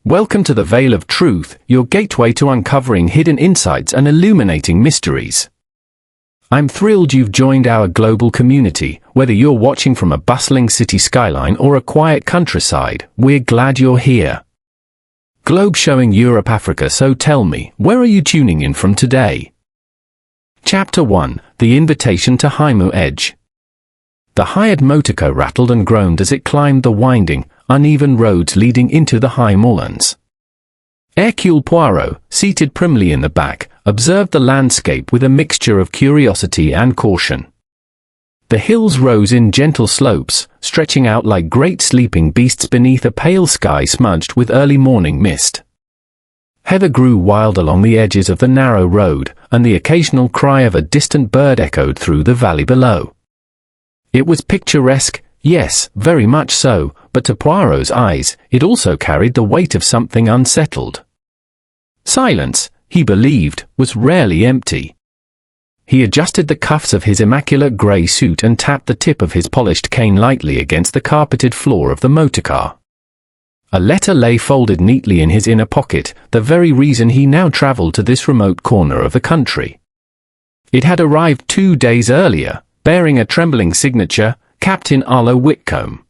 Welcome to the Veil of Truth, your gateway to uncovering hidden insights and illuminating mysteries. I'm thrilled you've joined our global community. Whether you're watching from a bustling city skyline or a quiet countryside, we're glad you're here. Globe showing Europe, Africa, so tell me, where are you tuning in from today? Chapter 1, The Invitation to Highmoor Edge. The hired motorcar rattled and groaned as it climbed the winding, uneven roads leading into the high moorlands. Hercule Poirot, seated primly in the back, observed the landscape with a mixture of curiosity and caution. The hills rose in gentle slopes, stretching out like great sleeping beasts beneath a pale sky smudged with early morning mist. Heather grew wild along the edges of the narrow road, and the occasional cry of a distant bird echoed through the valley below. It was picturesque, yes, very much so, but to Poirot's eyes, it also carried the weight of something unsettled. Silence, he believed, was rarely empty. He adjusted the cuffs of his immaculate grey suit and tapped the tip of his polished cane lightly against the carpeted floor of the motorcar. A letter lay folded neatly in his inner pocket, the very reason he now travelled to this remote corner of the country. It had arrived 2 days earlier, bearing a trembling signature, Captain Arlo Whitcomb.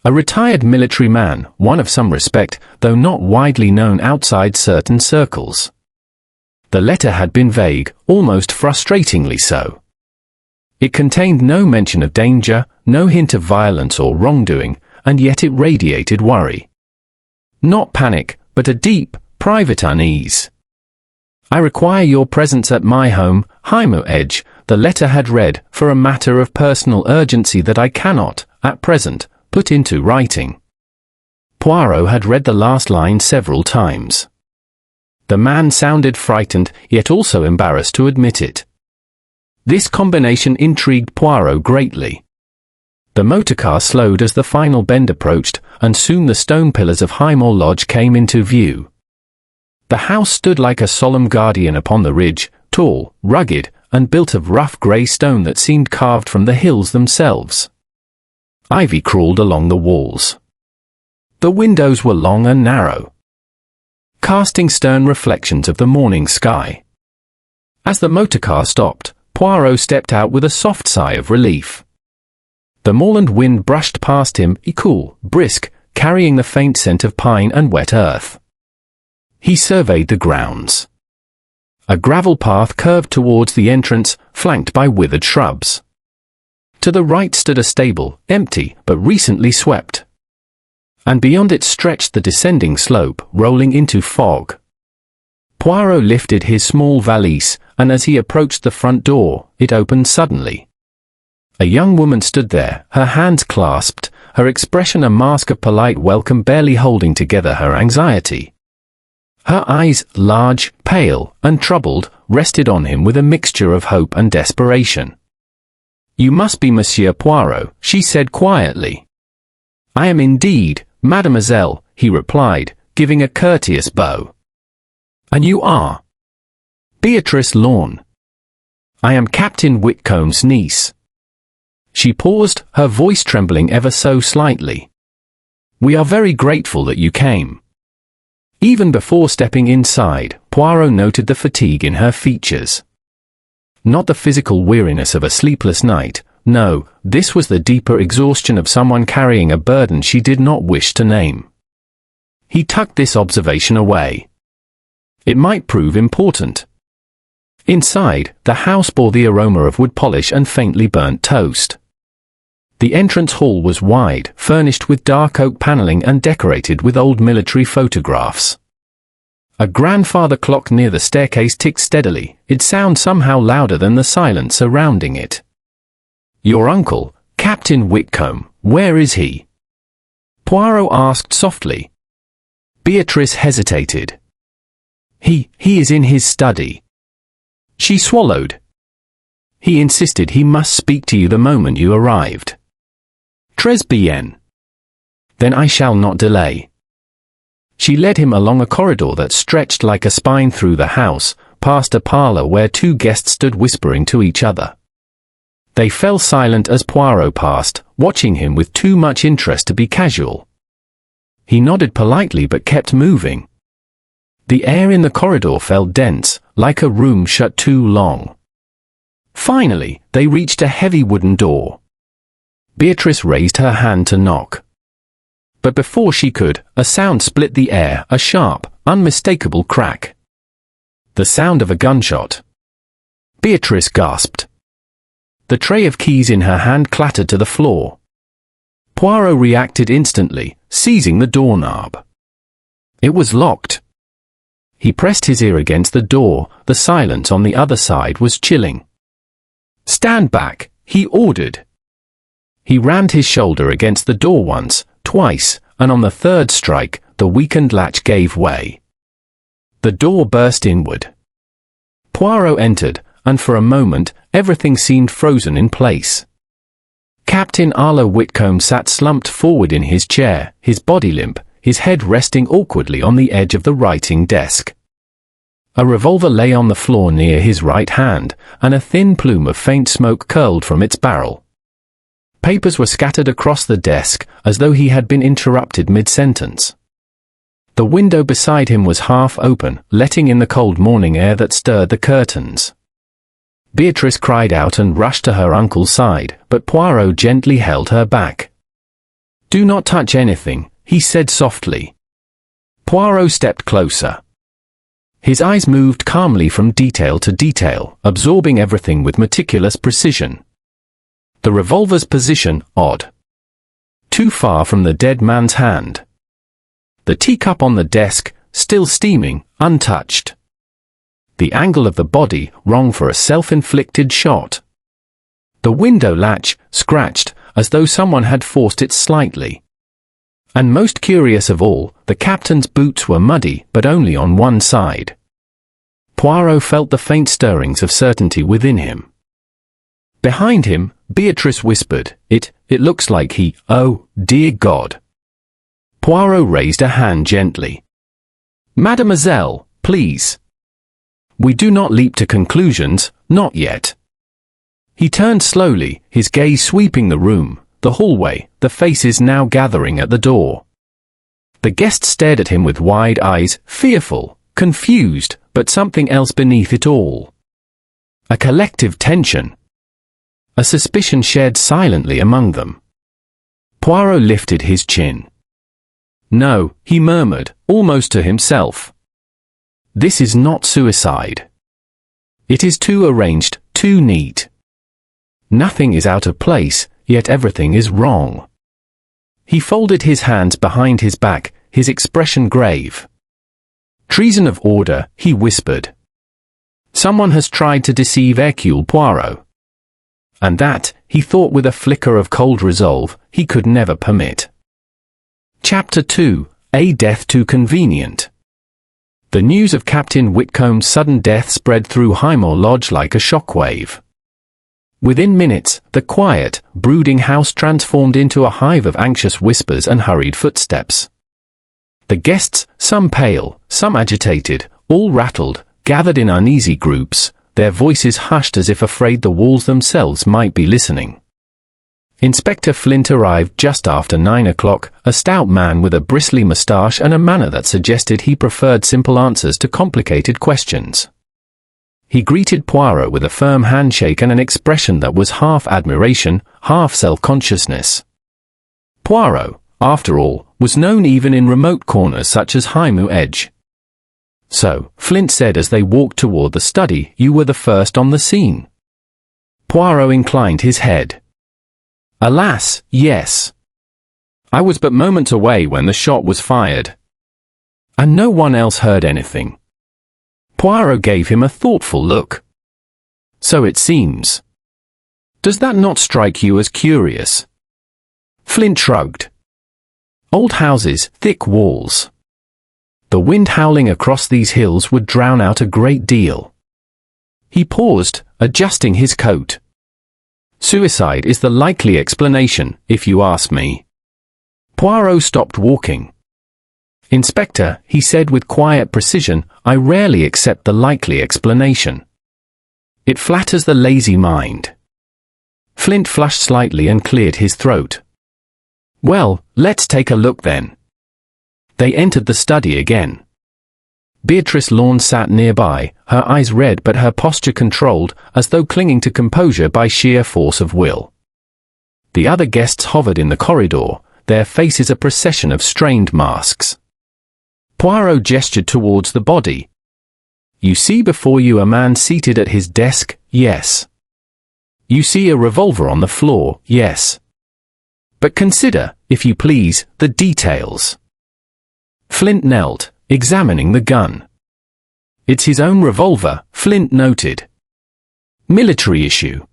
A retired military man, one of some respect, though not widely known outside certain circles. The letter had been vague, almost frustratingly so. It contained no mention of danger, no hint of violence or wrongdoing, and yet it radiated worry. Not panic, but a deep, private unease. I require your presence at my home, Highmoor Edge, the letter had read, for a matter of personal urgency that I cannot, at present, put into writing. Poirot had read the last line several times. The man sounded frightened, yet also embarrassed to admit it. This combination intrigued Poirot greatly. The motorcar slowed as the final bend approached, and soon the stone pillars of Highmoor Lodge came into view. The house stood like a solemn guardian upon the ridge, tall, rugged, and built of rough grey stone that seemed carved from the hills themselves. Ivy crawled along the walls. The windows were long and narrow, casting stern reflections of the morning sky. As the motorcar stopped, Poirot stepped out with a soft sigh of relief. The moorland wind brushed past him, cool, brisk, carrying the faint scent of pine and wet earth. He surveyed the grounds. A gravel path curved towards the entrance, flanked by withered shrubs. To the right stood a stable, empty, but recently swept. And beyond it stretched the descending slope, rolling into fog. Poirot lifted his small valise, and as he approached the front door, it opened suddenly. A young woman stood there, her hands clasped, her expression a mask of polite welcome barely holding together her anxiety. Her eyes, large, pale, and troubled, rested on him with a mixture of hope and desperation. "You must be Monsieur Poirot," she said quietly. "I am indeed, mademoiselle," he replied, giving a courteous bow. "And you are?" "Beatrice Lorne. I am Captain Whitcomb's niece." She paused, her voice trembling ever so slightly. "We are very grateful that you came." Even before stepping inside, Poirot noted the fatigue in her features. Not the physical weariness of a sleepless night, no, this was the deeper exhaustion of someone carrying a burden she did not wish to name. He tucked this observation away. It might prove important. Inside, the house bore the aroma of wood polish and faintly burnt toast. The entrance hall was wide, furnished with dark oak paneling and decorated with old military photographs. A grandfather clock near the staircase ticked steadily, its sound somehow louder than the silence surrounding it. "Your uncle, Captain Whitcomb, where is he?" Poirot asked softly. Beatrice hesitated. He is in his study." She swallowed. "He insisted he must speak to you the moment you arrived." "Très bien. Then I shall not delay." She led him along a corridor that stretched like a spine through the house, past a parlour where 2 guests stood whispering to each other. They fell silent as Poirot passed, watching him with too much interest to be casual. He nodded politely but kept moving. The air in the corridor felt dense, like a room shut too long. Finally, they reached a heavy wooden door. Beatrice raised her hand to knock. But before she could, a sound split the air, a sharp, unmistakable crack. The sound of a gunshot. Beatrice gasped. The tray of keys in her hand clattered to the floor. Poirot reacted instantly, seizing the doorknob. It was locked. He pressed his ear against the door. The silence on the other side was chilling. "Stand back," he ordered. He rammed his shoulder against the door once, twice, and on the third strike, the weakened latch gave way. The door burst inward. Poirot entered, and for a moment, everything seemed frozen in place. Captain Arlo Whitcomb sat slumped forward in his chair, his body limp, his head resting awkwardly on the edge of the writing desk. A revolver lay on the floor near his right hand, and a thin plume of faint smoke curled from its barrel. Papers were scattered across the desk, as though he had been interrupted mid-sentence. The window beside him was half open, letting in the cold morning air that stirred the curtains. Beatrice cried out and rushed to her uncle's side, but Poirot gently held her back. "Do not touch anything," he said softly. Poirot stepped closer. His eyes moved calmly from detail to detail, absorbing everything with meticulous precision. The revolver's position, odd. Too far from the dead man's hand. The teacup on the desk, still steaming, untouched. The angle of the body, wrong for a self-inflicted shot. The window latch, scratched, as though someone had forced it slightly. And most curious of all, the captain's boots were muddy, but only on one side. Poirot felt the faint stirrings of certainty within him. Behind him, Beatrice whispered, It looks like he, oh, dear God." Poirot raised a hand gently. "Mademoiselle, please. We do not leap to conclusions, not yet." He turned slowly, his gaze sweeping the room, the hallway, the faces now gathering at the door. The guests stared at him with wide eyes, fearful, confused, but something else beneath it all. A collective tension. A suspicion shared silently among them. Poirot lifted his chin. "No," he murmured, almost to himself. "This is not suicide. It is too arranged, too neat. Nothing is out of place, yet everything is wrong." He folded his hands behind his back, his expression grave. "Treason of order," he whispered. "Someone has tried to deceive Hercule Poirot. And that, he thought with a flicker of cold resolve, he could never permit." Chapter 2, A Death Too Convenient. The news of Captain Whitcomb's sudden death spread through Highmoor Lodge like a shockwave. Within minutes, the quiet, brooding house transformed into a hive of anxious whispers and hurried footsteps. The guests, some pale, some agitated, all rattled, gathered in uneasy groups, their voices hushed as if afraid the walls themselves might be listening. Inspector Flint arrived just after 9 o'clock, a stout man with a bristly moustache and a manner that suggested he preferred simple answers to complicated questions. He greeted Poirot with a firm handshake and an expression that was half admiration, half self-consciousness. Poirot, after all, was known even in remote corners such as Highmoor Edge. "So," Flint said as they walked toward the study, "you were the first on the scene." Poirot inclined his head. "Alas, yes. I was but moments away when the shot was fired. And no one else heard anything." Poirot gave him a thoughtful look. "So it seems. Does that not strike you as curious?" Flint shrugged. "Old houses, thick walls. The wind howling across these hills would drown out a great deal." He paused, adjusting his coat. "Suicide is the likely explanation, if you ask me." Poirot stopped walking. "Inspector," he said with quiet precision, "I rarely accept the likely explanation. It flatters the lazy mind." Flint flushed slightly and cleared his throat. "Well, let's take a look then." They entered the study again. Beatrice Lorne sat nearby, her eyes red but her posture controlled, as though clinging to composure by sheer force of will. The other guests hovered in the corridor, their faces a procession of strained masks. Poirot gestured towards the body. "You see before you a man seated at his desk, yes. You see a revolver on the floor, yes. But consider, if you please, the details." Flint knelt, examining the gun. "It's his own revolver," Flint noted. "Military issue.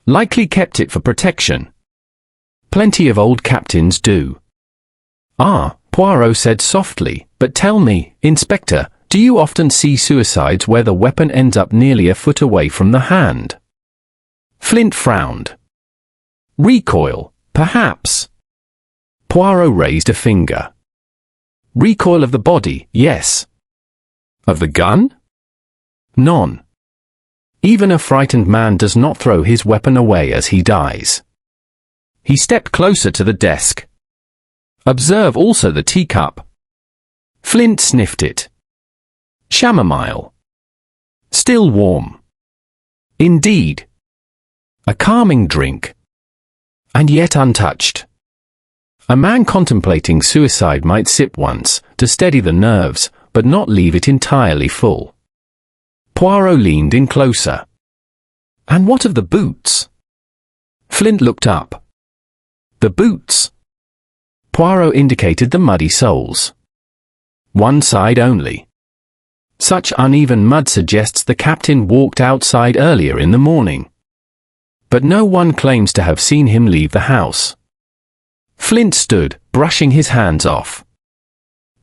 Likely kept it for protection. Plenty of old captains do." "Ah," Poirot said softly, "but tell me, Inspector, do you often see suicides where the weapon ends up nearly a foot away from the hand?" Flint frowned. "Recoil, perhaps." Poirot raised a finger. "Recoil of the body, yes. Of the gun? None. Even a frightened man does not throw his weapon away as he dies." He stepped closer to the desk. "Observe also the teacup." Flint sniffed it. "Chamomile. Still warm. Indeed. A calming drink. And yet untouched. A man contemplating suicide might sip once, to steady the nerves, but not leave it entirely full." Poirot leaned in closer. "And what of the boots?" Flint looked up. "The boots?" Poirot indicated the muddy soles. "One side only. Such uneven mud suggests the captain walked outside earlier in the morning. But no one claims to have seen him leave the house." Flint stood, brushing his hands off.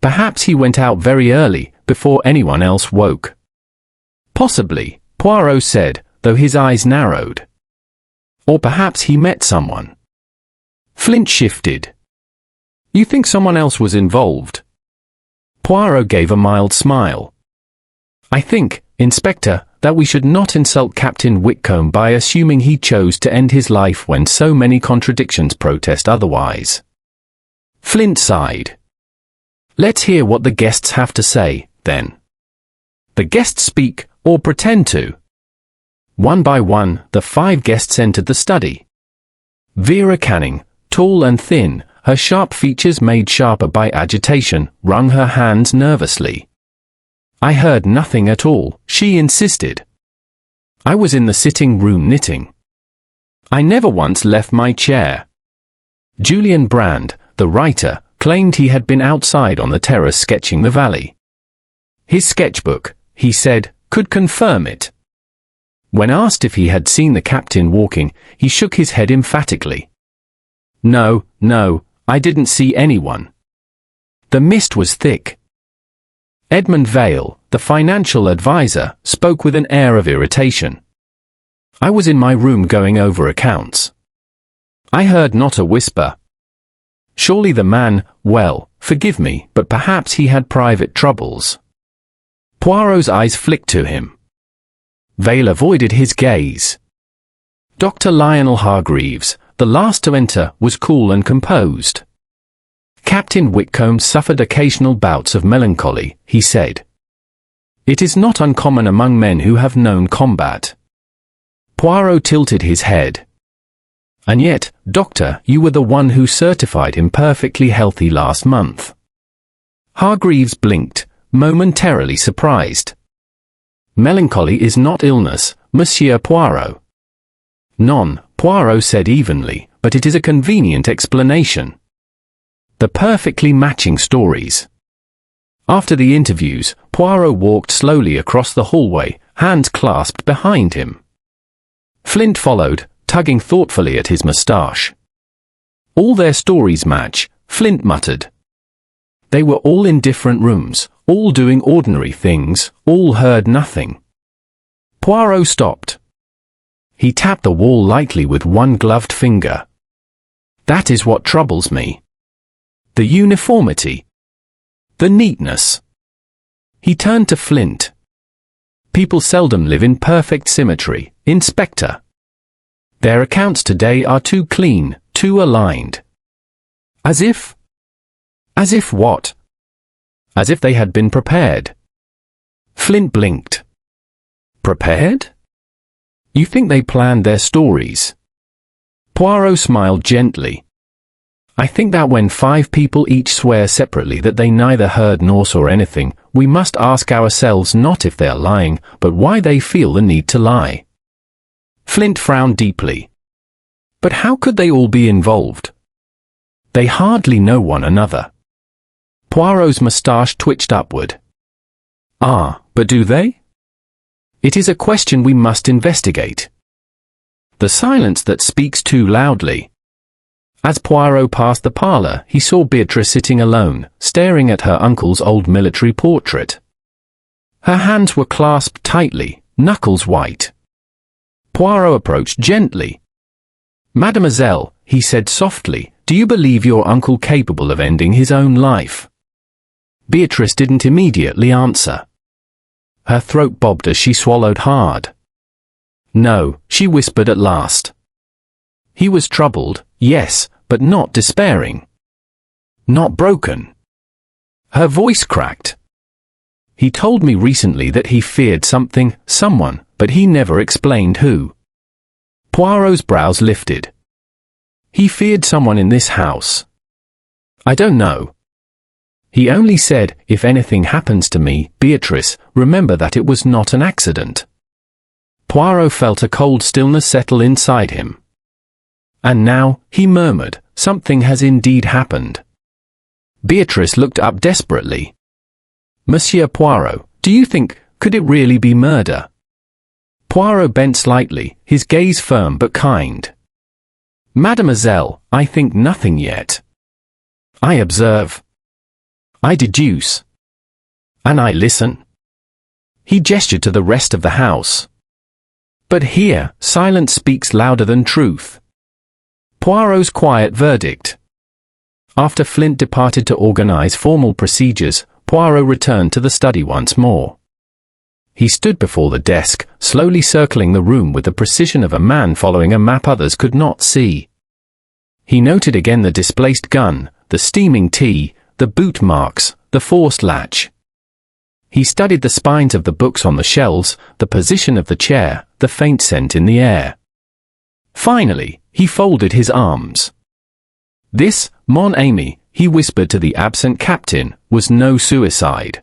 "Perhaps he went out very early, before anyone else woke." "Possibly," Poirot said, though his eyes narrowed. "Or perhaps he met someone." Flint shifted. "You think someone else was involved?" Poirot gave a mild smile. "I think, Inspector, that we should not insult Captain Whitcomb by assuming he chose to end his life when so many contradictions protest otherwise." Flint sighed. "Let's hear what the guests have to say, then." The guests speak, or pretend to. One by one, the 5 guests entered the study. Vera Canning, tall and thin, her sharp features made sharper by agitation, wrung her hands nervously. "I heard nothing at all," she insisted. "I was in the sitting room knitting. I never once left my chair." Julian Brand, the writer, claimed he had been outside on the terrace sketching the valley. His sketchbook, he said, could confirm it. When asked if he had seen the captain walking, he shook his head emphatically. No, I didn't see anyone. The mist was thick." Edmund Vale, the financial advisor, spoke with an air of irritation. "I was in my room going over accounts. I heard not a whisper. Surely the man, well, forgive me, but perhaps he had private troubles." Poirot's eyes flicked to him. Vale avoided his gaze. Dr. Lionel Hargreaves, the last to enter, was cool and composed. "Captain Whitcomb suffered occasional bouts of melancholy," he said. "It is not uncommon among men who have known combat." Poirot tilted his head. "And yet, Doctor, you were the one who certified him perfectly healthy last month." Hargreaves blinked, momentarily surprised. "Melancholy is not illness, Monsieur Poirot." "None," Poirot said evenly, "but it is a convenient explanation. The perfectly matching stories." After the interviews, Poirot walked slowly across the hallway, hands clasped behind him. Flint followed, tugging thoughtfully at his moustache. "All their stories match," Flint muttered. "They were all in different rooms, all doing ordinary things, all heard nothing." Poirot stopped. He tapped the wall lightly with one gloved finger. "That is what troubles me. The uniformity. The neatness." He turned to Flint. "People seldom live in perfect symmetry, Inspector. Their accounts today are too clean, too aligned." As if what?" as if they had been prepared. Flint blinked. Prepared? You think they planned their stories? Poirot smiled gently. I think that when 5 people each swear separately that they neither heard nor saw anything, we must ask ourselves not if they are lying, but why they feel the need to lie. Flint frowned deeply. But how could they all be involved? They hardly know one another. Poirot's moustache twitched upward. Ah, but do they? It is a question we must investigate. The silence that speaks too loudly. As Poirot passed the parlour, he saw Beatrice sitting alone, staring at her uncle's old military portrait. Her hands were clasped tightly, knuckles white. Poirot approached gently. Mademoiselle, he said softly, do you believe your uncle capable of ending his own life? Beatrice didn't immediately answer. Her throat bobbed as she swallowed hard. No, she whispered at last. He was troubled, yes, but not despairing. Not broken. Her voice cracked. He told me recently that he feared something, someone, but he never explained who. Poirot's brows lifted. He feared someone in this house. I don't know. He only said, if anything happens to me, Beatrice, remember that it was not an accident. Poirot felt a cold stillness settle inside him. And now, he murmured, something has indeed happened. Beatrice looked up desperately. Monsieur Poirot, do you think, could it really be murder? Poirot bent slightly, his gaze firm but kind. Mademoiselle, I think nothing yet. I observe. I deduce. And I listen. He gestured to the rest of the house. But here, silence speaks louder than truth. Poirot's quiet verdict. After Flint departed to organize formal procedures, Poirot returned to the study once more. He stood before the desk, slowly circling the room with the precision of a man following a map others could not see. He noted again the displaced gun, the steaming tea, the boot marks, the forced latch. He studied the spines of the books on the shelves, the position of the chair, the faint scent in the air. Finally, he folded his arms. This, mon ami, he whispered to the absent captain, was no suicide.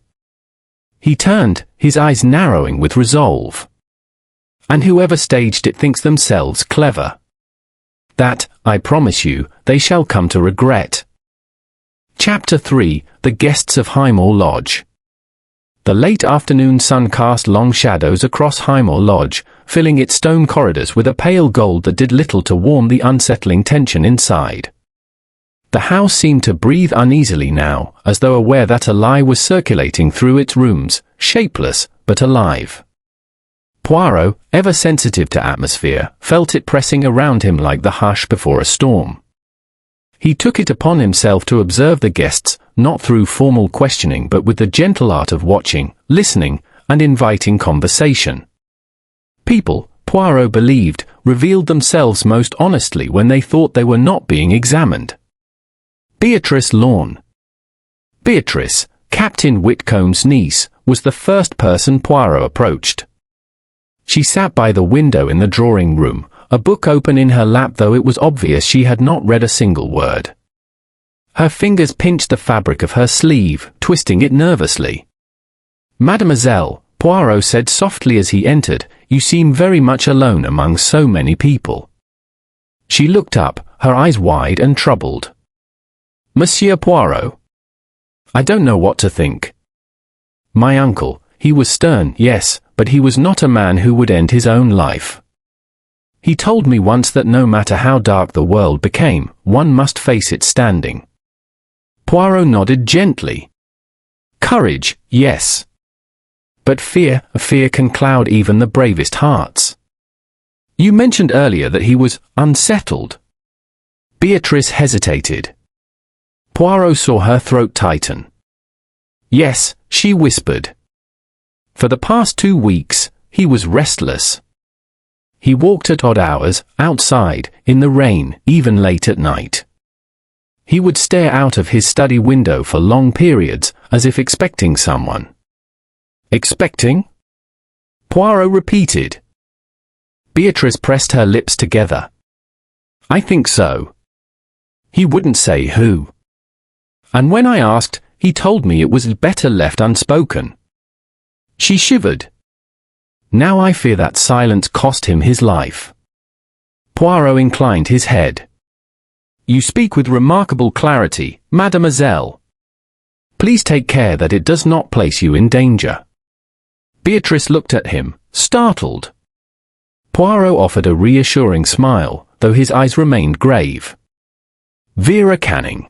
He turned, his eyes narrowing with resolve. And whoever staged it thinks themselves clever. That, I promise you, they shall come to regret. Chapter 3, The Guests of Highmoor Lodge. The late afternoon sun cast long shadows across Highmoor Lodge, filling its stone corridors with a pale gold that did little to warm the unsettling tension inside. The house seemed to breathe uneasily now, as though aware that a lie was circulating through its rooms, shapeless, but alive. Poirot, ever sensitive to atmosphere, felt it pressing around him like the hush before a storm. He took it upon himself to observe the guests, not through formal questioning but with the gentle art of watching, listening, and inviting conversation. People, Poirot believed, revealed themselves most honestly when they thought they were not being examined. Beatrice Lorne. Beatrice, Captain Whitcomb's niece, was the first person Poirot approached. She sat by the window in the drawing room, a book open in her lap though it was obvious she had not read a single word. Her fingers pinched the fabric of her sleeve, twisting it nervously. Mademoiselle, Poirot said softly as he entered, you seem very much alone among so many people. She looked up, her eyes wide and troubled. Monsieur Poirot? I don't know what to think. My uncle, he was stern, yes, but he was not a man who would end his own life. He told me once that no matter how dark the world became, one must face it standing. Poirot nodded gently. Courage, yes. But fear can cloud even the bravest hearts. You mentioned earlier that he was unsettled. Beatrice hesitated. Poirot saw her throat tighten. Yes, she whispered. For the past 2 weeks, he was restless. He walked at odd hours, outside, in the rain, even late at night. He would stare out of his study window for long periods, as if expecting someone. Expecting? Poirot repeated. Beatrice pressed her lips together. I think so. He wouldn't say who. And when I asked, he told me it was better left unspoken. She shivered. Now I fear that silence cost him his life. Poirot inclined his head. You speak with remarkable clarity, mademoiselle. Please take care that it does not place you in danger. Beatrice looked at him, startled. Poirot offered a reassuring smile, though his eyes remained grave. Vera Canning.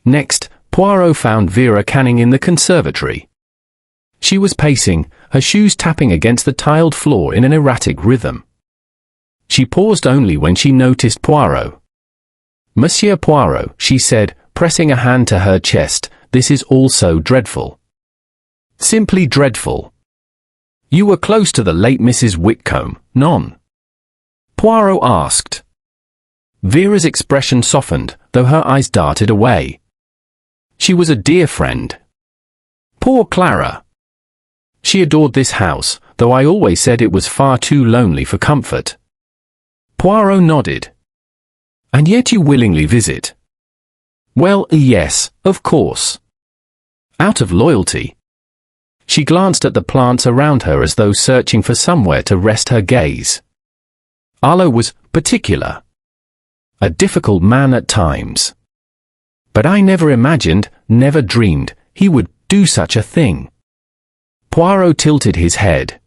Next, Poirot found Vera Canning in the conservatory. She was pacing, her shoes tapping against the tiled floor in an erratic rhythm. She paused only when she noticed Poirot. Monsieur Poirot, she said, pressing a hand to her chest, this is all so dreadful. Simply dreadful. You were close to the late Mrs. Whitcomb, non? Poirot asked. Vera's expression softened, though her eyes darted away. She was a dear friend. Poor Clara. She adored this house, though I always said it was far too lonely for comfort. Poirot nodded. And yet you willingly visit? Well, yes, of course. Out of loyalty. She glanced at the plants around her as though searching for somewhere to rest her gaze. Arlo was particular. A difficult man at times. But I never imagined, never dreamed, he would do such a thing. Poirot tilted his head.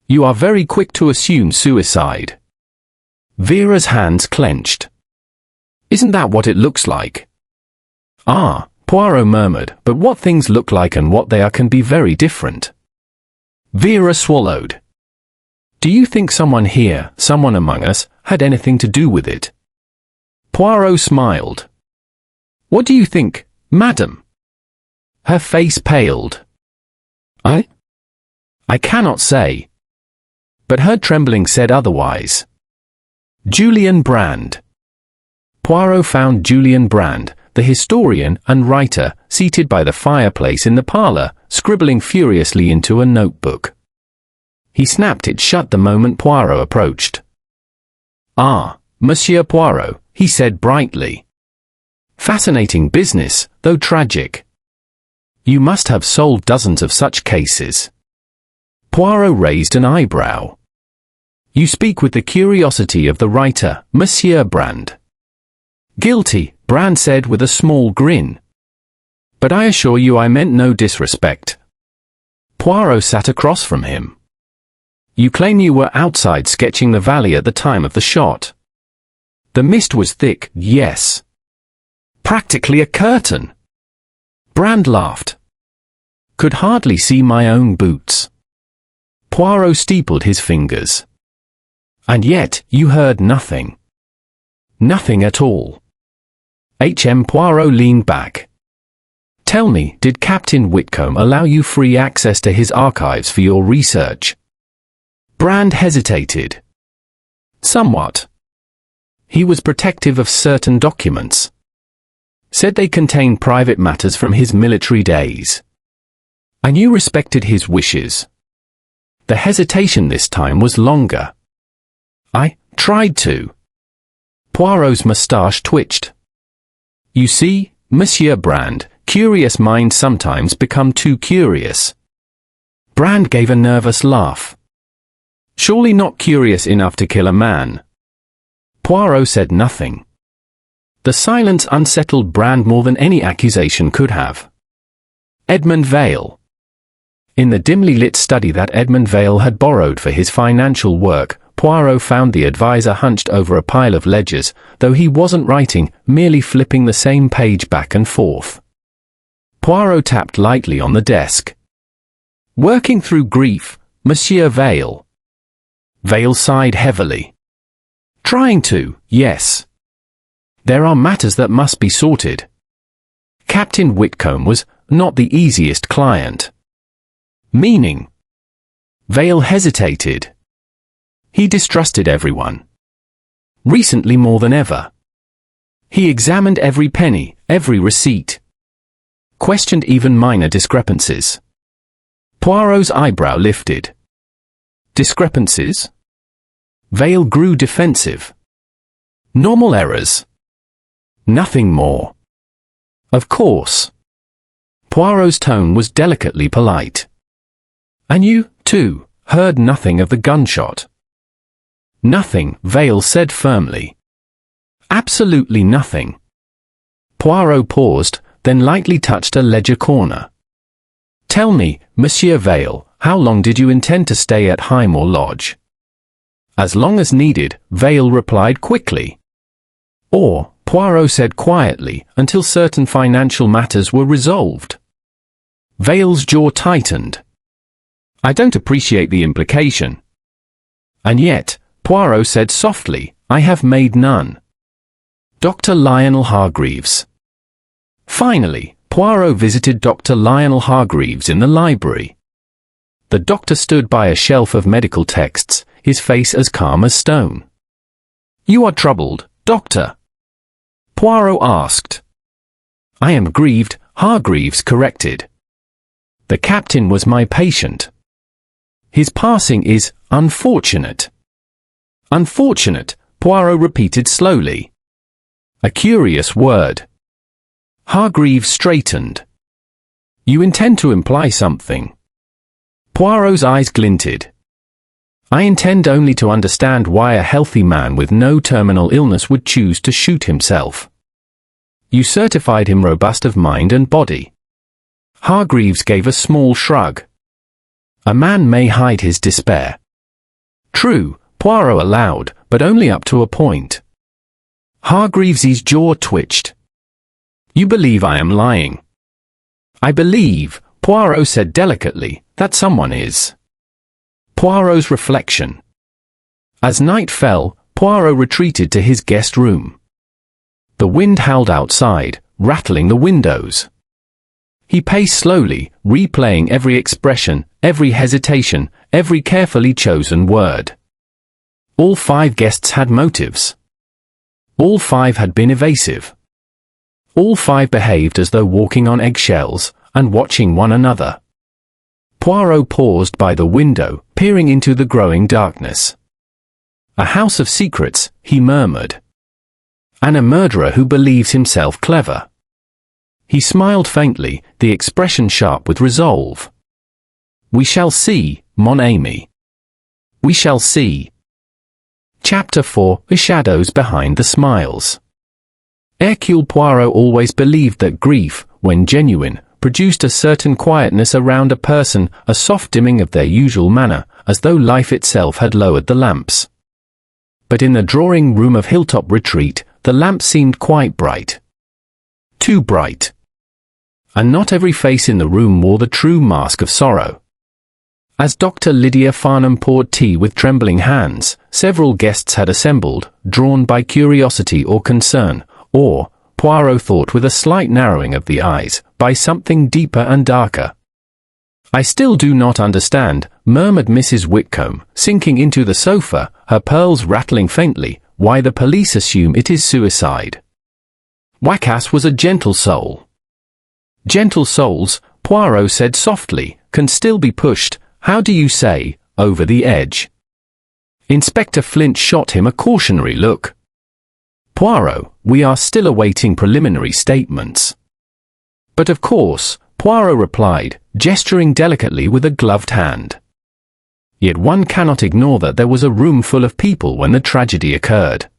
You are very quick to assume suicide. Vera's hands clenched. Isn't that what it looks like? Ah, Poirot murmured, but what things look like and what they are can be very different. Vera swallowed. Do you think someone here, someone among us, had anything to do with it? Poirot smiled. What do you think, madam? Her face paled. I cannot say. But her trembling said otherwise. Julian Brand. Poirot found Julian Brand, the historian and writer, seated by the fireplace in the parlour, scribbling furiously into a notebook. He snapped it shut the moment Poirot approached. Ah, Monsieur Poirot, he said brightly. Fascinating business, though tragic. You must have solved dozens of such cases. Poirot raised an eyebrow. You speak with the curiosity of the writer, Monsieur Brand. Guilty, Brand said with a small grin. But I assure you I meant no disrespect. Poirot sat across from him. You claim you were outside sketching the valley at the time of the shot. The mist was thick, yes. Practically a curtain. Brand laughed. Could hardly see my own boots. Poirot steepled his fingers. And yet, you heard nothing. Nothing at all. H.M. Poirot leaned back. Tell me, did Captain Whitcomb allow you free access to his archives for your research? Brand hesitated. Somewhat. He was protective of certain documents. Said they contained private matters from his military days. And you respected his wishes. The hesitation this time was longer. I tried to. Poirot's moustache twitched. You see, Monsieur Brand, curious minds sometimes become too curious. Brand gave a nervous laugh. Surely not curious enough to kill a man. Poirot said nothing. The silence unsettled Brand more than any accusation could have. Edmund Vale. In the dimly lit study that Edmund Vale had borrowed for his financial work, Poirot found the advisor hunched over a pile of ledgers, though he wasn't writing, merely flipping the same page back and forth. Poirot tapped lightly on the desk. Working through grief, Monsieur Vale. Vale sighed heavily. Trying to, yes. There are matters that must be sorted. Captain Whitcomb was not the easiest client. Meaning? Vale hesitated. He distrusted everyone. Recently more than ever. He examined every penny, every receipt. questioned even minor discrepancies. Poirot's eyebrow lifted. Discrepancies? Vale grew defensive. Normal errors. Nothing more. Of course. Poirot's tone was delicately polite. And you, too, heard nothing of the gunshot? Nothing, Vale said firmly. Absolutely nothing. Poirot paused, then lightly touched a ledger corner. Tell me, Monsieur Vale, how long did you intend to stay at Highmoor Lodge? As long as needed, Vale replied quickly. Or, Poirot said quietly, until certain financial matters were resolved. Vale's jaw tightened. I don't appreciate the implication. And yet, Poirot said softly, I have made none. Dr. Lionel Hargreaves. Finally, Poirot visited Dr. Lionel Hargreaves in the library. The doctor stood by a shelf of medical texts, his face as calm as stone. You are troubled, doctor? Poirot asked. I am grieved, Hargreaves corrected. The captain was my patient. His passing is unfortunate. Unfortunate, Poirot repeated slowly. A curious word. Hargreaves straightened. You intend to imply something. Poirot's eyes glinted. I intend only to understand why a healthy man with no terminal illness would choose to shoot himself. You certified him robust of mind and body. Hargreaves gave a small shrug. A man may hide his despair. True, Poirot allowed, but only up to a point. Hargreaves's jaw twitched. You believe I am lying. I believe, Poirot said delicately, that someone is. Poirot's reflection. As night fell, Poirot retreated to his guest room. The wind howled outside, rattling the windows. He paced slowly, replaying every expression, every hesitation, every carefully chosen word. All 5 guests had motives. All 5 had been evasive. All 5 behaved as though walking on eggshells, and watching one another. Poirot paused by the window, peering into the growing darkness. A house of secrets, he murmured. And a murderer who believes himself clever. He smiled faintly, the expression sharp with resolve. We shall see, mon ami. We shall see. Chapter 4, The Shadows Behind the Smiles. Hercule Poirot always believed that grief, when genuine, produced a certain quietness around a person, a soft dimming of their usual manner, as though life itself had lowered the lamps. But in the drawing room of Hilltop Retreat, the lamp seemed quite bright. Too bright. And not every face in the room wore the true mask of sorrow. As Dr. Lydia Farnham poured tea with trembling hands, several guests had assembled, drawn by curiosity or concern, or, Poirot thought with a slight narrowing of the eyes, by something deeper and darker. I still do not understand, murmured Mrs. Whitcomb, sinking into the sofa, her pearls rattling faintly, why the police assume it is suicide. Wacas was a gentle soul. Gentle souls, Poirot said softly, can still be pushed, how do you say, over the edge. Inspector Flint shot him a cautionary look. Poirot, we are still awaiting preliminary statements. But of course, Poirot replied, gesturing delicately with a gloved hand. Yet one cannot ignore that there was a room full of people when the tragedy occurred.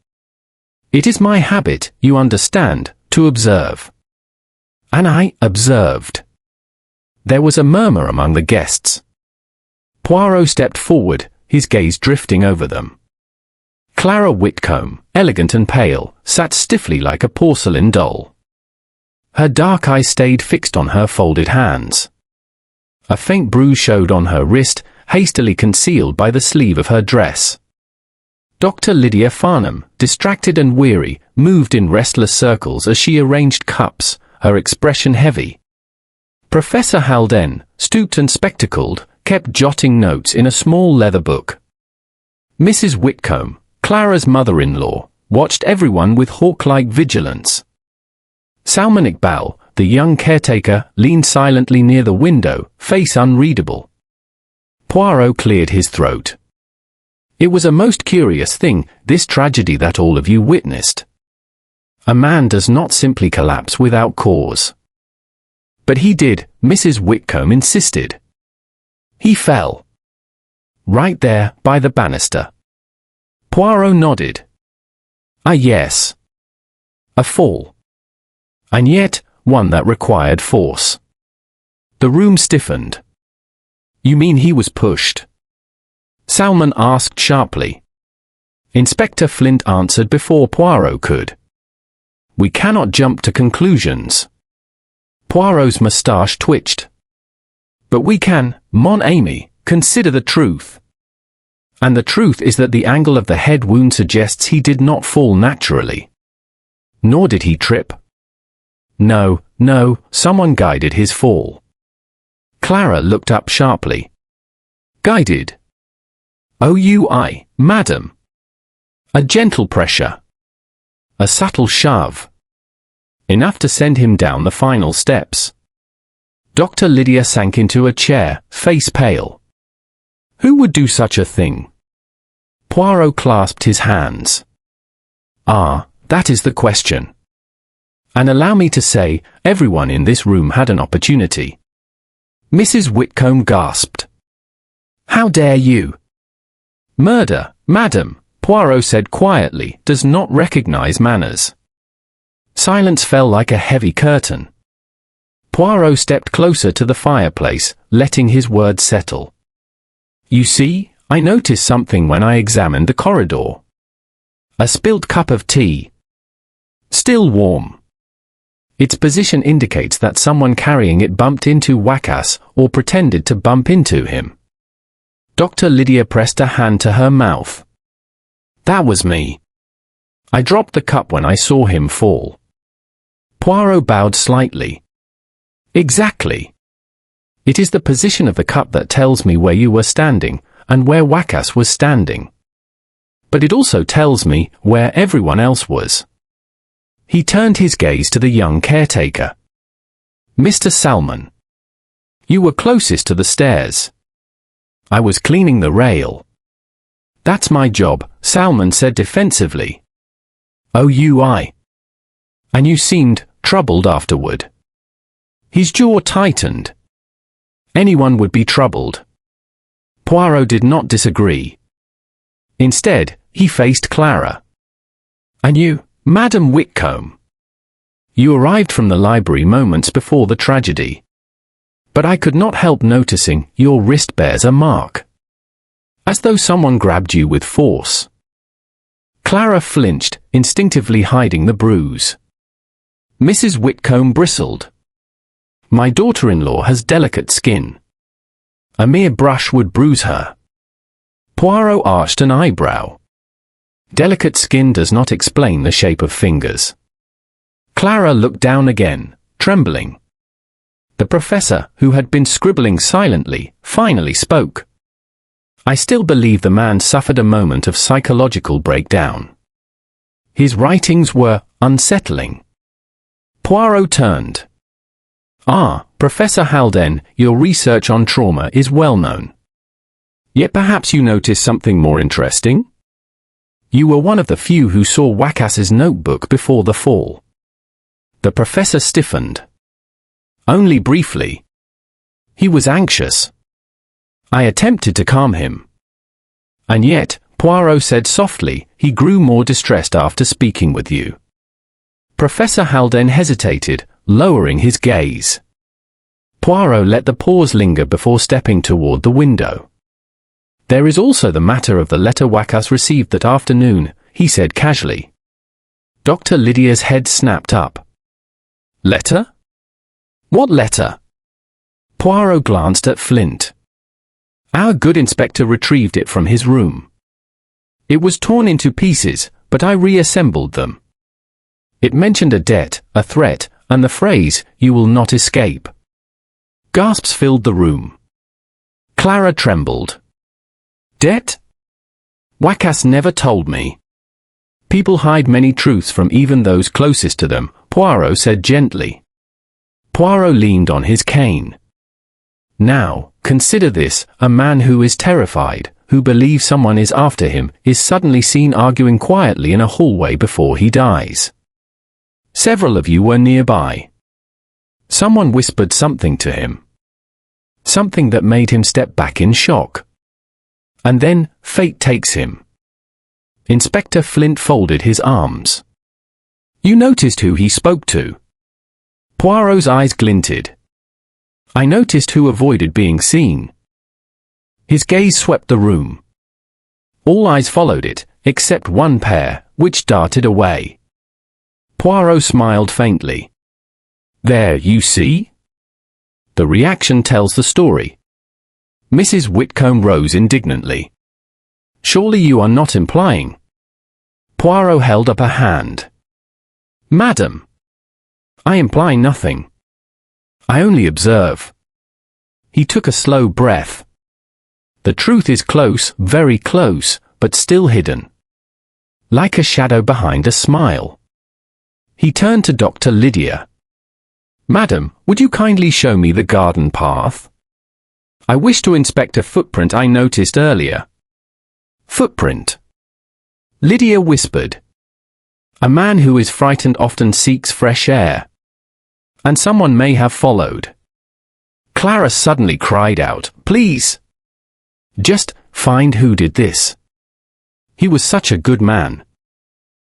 It is my habit, you understand, to observe. And I observed. There was a murmur among the guests. Poirot stepped forward, his gaze drifting over them. Clara Whitcomb, elegant and pale, sat stiffly like a porcelain doll. Her dark eyes stayed fixed on her folded hands. A faint bruise showed on her wrist, hastily concealed by the sleeve of her dress. Dr. Lydia Farnham, distracted and weary, moved in restless circles as she arranged cups, her expression heavy. Professor Haldane, stooped and spectacled, kept jotting notes in a small leather book. Mrs. Whitcomb, Clara's mother-in-law, watched everyone with hawk-like vigilance. Salman Iqbal, the The young caretaker leaned silently near the window, face unreadable. Poirot cleared his throat. It was a most curious thing, this tragedy that all of you witnessed. A man does not simply collapse without cause. But he did, Mrs. Whitcomb insisted. He fell. Right there, by the banister. Poirot nodded. Ah, yes. A fall. And yet, one that required force. The room stiffened. You mean he was pushed? Salmon asked sharply. Inspector Flint answered before Poirot could. We cannot jump to conclusions. Poirot's moustache twitched. But we can, mon ami, consider the truth. And the truth is that the angle of the head wound suggests he did not fall naturally. Nor did he trip. No, someone guided his fall. Clara looked up sharply. Guided? Oh, madam. A gentle pressure. A subtle shove. Enough to send him down the final steps. Dr. Lydia sank into a chair, face pale. Who would do such a thing? Poirot clasped his hands. Ah, that is the question. And allow me to say, everyone in this room had an opportunity. Mrs. Whitcomb gasped. How dare you? Murder, madam, Poirot said quietly, does not recognize manners. Silence fell like a heavy curtain. Poirot stepped closer to the fireplace, letting his words settle. You see, I noticed something when I examined the corridor. A spilled cup of tea. Still warm. Its position indicates that someone carrying it bumped into Wacas, or pretended to bump into him. Dr. Lydia pressed a hand to her mouth. That was me. I dropped the cup when I saw him fall. Poirot bowed slightly. Exactly. It is the position of the cup that tells me where you were standing, and where Wacas was standing. But it also tells me where everyone else was. He turned his gaze to the young caretaker. Mr. Salmon. You were closest to the stairs. I was cleaning the rail. That's my job, Salmon said defensively. Oh, And you seemed troubled afterward. His jaw tightened. Anyone would be troubled. Poirot did not disagree. Instead, he faced Clara. And you, Madam Whitcomb. You arrived from the library moments before the tragedy. But I could not help noticing your wrist bears a mark. As though someone grabbed you with force. Clara flinched, instinctively hiding the bruise. Mrs. Whitcomb bristled. My daughter-in-law has delicate skin. A mere brush would bruise her. Poirot arched an eyebrow. Delicate skin does not explain the shape of fingers. Clara looked down again, trembling. The professor, who had been scribbling silently, finally spoke. I still believe the man suffered a moment of psychological breakdown. His writings were unsettling. Poirot turned. Ah, Professor Haldane, your research on trauma is well known. Yet perhaps you noticed something more interesting? You were one of the few who saw Wacas's notebook before the fall. The professor stiffened. Only briefly. He was anxious. I attempted to calm him. And yet, Poirot said softly, he grew more distressed after speaking with you. Professor Haldane hesitated, lowering his gaze. Poirot let the pause linger before stepping toward the window. There is also the matter of the letter Wacas received that afternoon, he said casually. Dr. Lydia's head snapped up. Letter? What letter? Poirot glanced at Flint. Our good inspector retrieved it from his room. It was torn into pieces, but I reassembled them. It mentioned a debt, a threat, and the phrase, you will not escape. Gasps filled the room. Clara trembled. Debt? Wacas never told me. People hide many truths from even those closest to them, Poirot said gently. Poirot leaned on his cane. Now, consider this, a man who is terrified, who believes someone is after him, is suddenly seen arguing quietly in a hallway before he dies. Several of you were nearby. Someone whispered something to him. Something that made him step back in shock. And then, fate takes him. Inspector Flint folded his arms. You noticed who he spoke to? Poirot's eyes glinted. I noticed who avoided being seen. His gaze swept the room. All eyes followed it, except one pair, which darted away. Poirot smiled faintly. There, you see? The reaction tells the story. Mrs. Whitcomb rose indignantly. Surely you are not implying? Poirot held up a hand. Madam, I imply nothing. I only observe. He took a slow breath. The truth is close, very close, but still hidden. Like a shadow behind a smile. He turned to Dr. Lydia. Madam, would you kindly show me the garden path? I wish to inspect a footprint I noticed earlier. Footprint? Lydia whispered. A man who is frightened often seeks fresh air. And someone may have followed. Clara suddenly cried out, Please! Just find who did this. He was such a good man.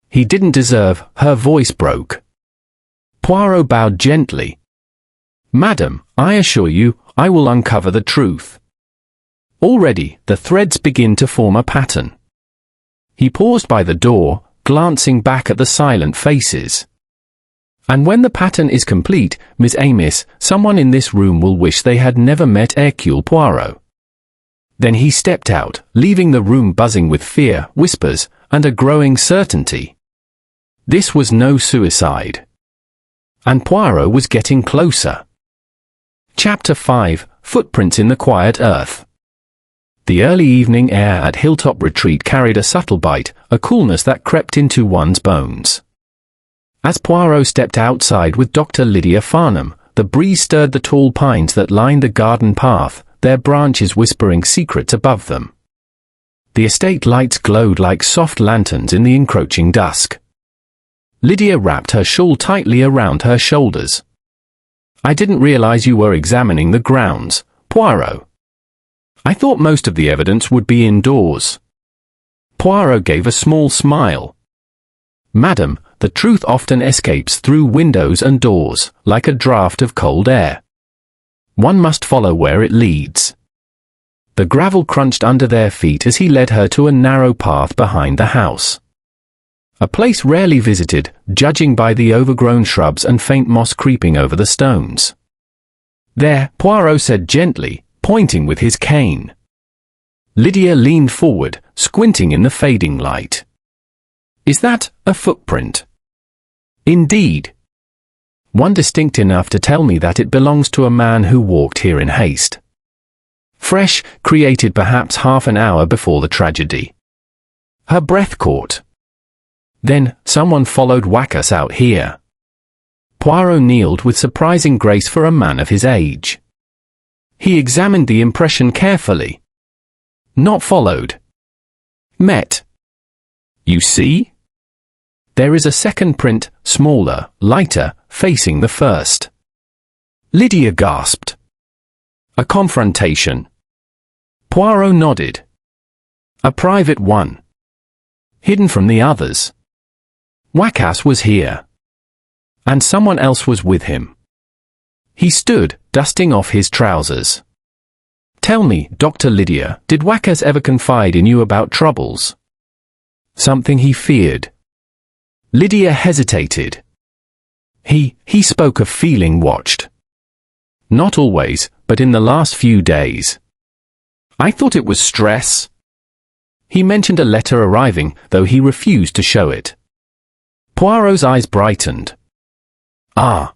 He didn't deserve, her voice broke. Poirot bowed gently. Madam, I assure you, I will uncover the truth. Already, the threads begin to form a pattern. He paused by the door, glancing back at the silent faces. And when the pattern is complete, Miss Amiss, someone in this room will wish they had never met Hercule Poirot. Then he stepped out, leaving the room buzzing with fear, whispers, and a growing certainty. This was no suicide. And Poirot was getting closer. Chapter 5, Footprints in the Quiet Earth. The early evening air at Hilltop Retreat carried a subtle bite, a coolness that crept into one's bones. As Poirot stepped outside with Dr. Lydia Farnham, the breeze stirred the tall pines that lined the garden path, their branches whispering secrets above them. The estate lights glowed like soft lanterns in the encroaching dusk. Lydia wrapped her shawl tightly around her shoulders. I didn't realize you were examining the grounds, Poirot. I thought most of the evidence would be indoors. Poirot gave a small smile. Madam, the truth often escapes through windows and doors, like a draught of cold air. One must follow where it leads. The gravel crunched under their feet as he led her to a narrow path behind the house. A place rarely visited, judging by the overgrown shrubs and faint moss creeping over the stones. There, Poirot said gently, pointing with his cane. Lydia leaned forward, squinting in the fading light. Is that a footprint? Indeed. One distinct enough to tell me that it belongs to a man who walked here in haste. Fresh, created perhaps half an hour before the tragedy. Her breath caught. Then, someone followed Wackas out here. Poirot kneeled with surprising grace for a man of his age. He examined the impression carefully. Not followed. Met. You see? There is a second print, smaller, lighter, facing the first. Lydia gasped. A confrontation. Poirot nodded. A private one. Hidden from the others. Wackas was here. And someone else was with him. He stood, dusting off his trousers. Tell me, Dr. Lydia, did Wackas ever confide in you about troubles? Something he feared. Lydia hesitated. He spoke of feeling watched. Not always, but in the last few days. I thought it was stress. He mentioned a letter arriving, though he refused to show it. Poirot's eyes brightened. Ah.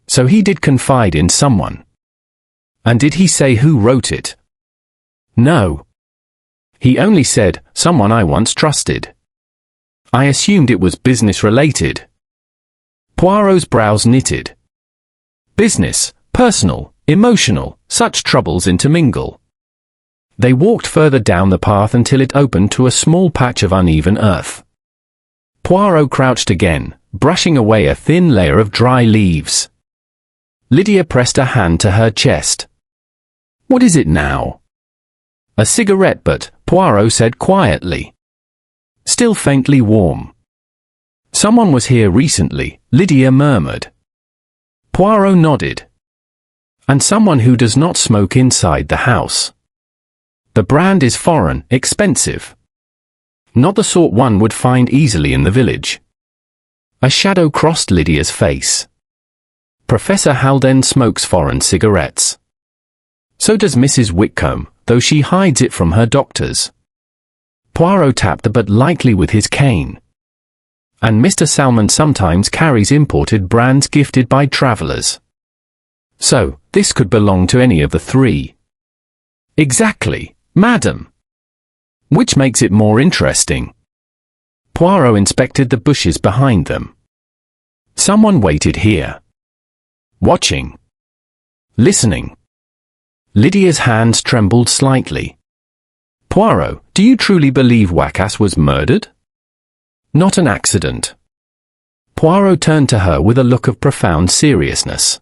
So he did confide in someone. And did he say who wrote it? No. He only said, someone I once trusted. I assumed it was business-related. Poirot's brows knitted. Business, personal, emotional, such troubles intermingle. They walked further down the path until it opened to a small patch of uneven earth. Poirot crouched again, brushing away a thin layer of dry leaves. Lydia pressed a hand to her chest. "What is it now?" "A cigarette, but," Poirot said quietly. "Still faintly warm." "Someone was here recently," Lydia murmured. Poirot nodded. "And someone who does not smoke inside the house. The brand is foreign, expensive. Not the sort one would find easily in the village." A shadow crossed Lydia's face. "Professor Haldane smokes foreign cigarettes. So does Mrs. Whitcomb, though she hides it from her doctors." Poirot tapped the butt lightly with his cane. "And Mr. Salmon sometimes carries imported brands gifted by travellers. So, this could belong to any of the three." "Exactly, madam. Which makes it more interesting." Poirot inspected the bushes behind them. Someone waited here. Watching. Listening. Lydia's hands trembled slightly. "Poirot, do you truly believe Wacas was murdered?" "Not an accident." Poirot turned to her with a look of profound seriousness.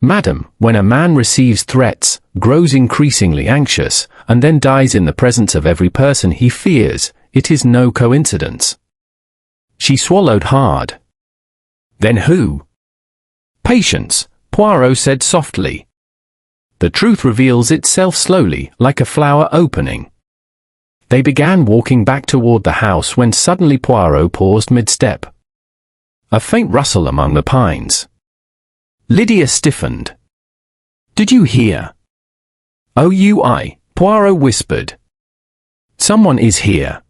"Madam, when a man receives threats, grows increasingly anxious, and then dies in the presence of every person he fears, it is no coincidence." She swallowed hard. "Then who?" "Patience," Poirot said softly. "The truth reveals itself slowly, like a flower opening." They began walking back toward the house when suddenly Poirot paused mid-step. A faint rustle among the pines. Lydia stiffened. "Did you hear?" "Oh, Poirot whispered. "Someone is here."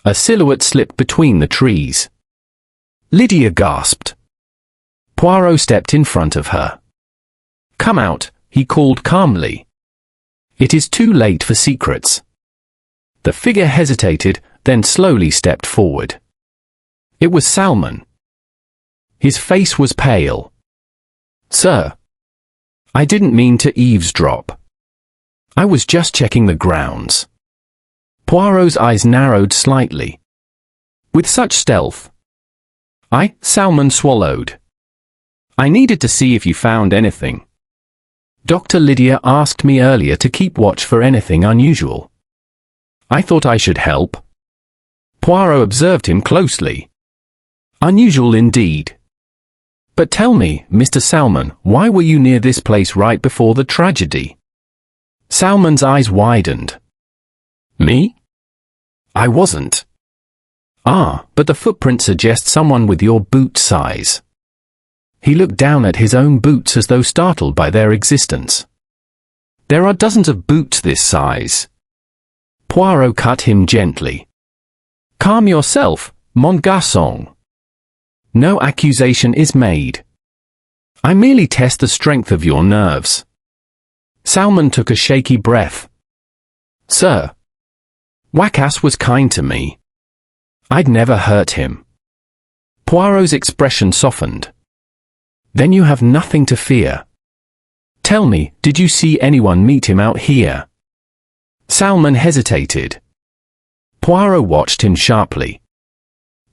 A silhouette slipped between the trees. Lydia gasped. Poirot stepped in front of her. "Come out," he called calmly. "It is too late for secrets." The figure hesitated, then slowly stepped forward. It was Salmon. His face was pale. "Sir, I didn't mean to eavesdrop. I was just checking the grounds." Poirot's eyes narrowed slightly. "With such stealth?" Salmon swallowed. "I needed to see if you found anything. Dr. Lydia asked me earlier to keep watch for anything unusual. I thought I should help." Poirot observed him closely. "Unusual indeed. But tell me, Mr. Salmon, why were you near this place right before the tragedy?" Salmon's eyes widened. "Me? I wasn't." But the footprint suggests someone with your boot size." He looked down at his own boots as though startled by their existence. "There are dozens of boots this size." Poirot cut him gently. "Calm yourself, mon garçon. No accusation is made. I merely test the strength of your nerves." Salmon took a shaky breath. "Sir, Wacas was kind to me. I'd never hurt him." Poirot's expression softened. "Then you have nothing to fear. Tell me, did you see anyone meet him out here?" Salmon hesitated. Poirot watched him sharply.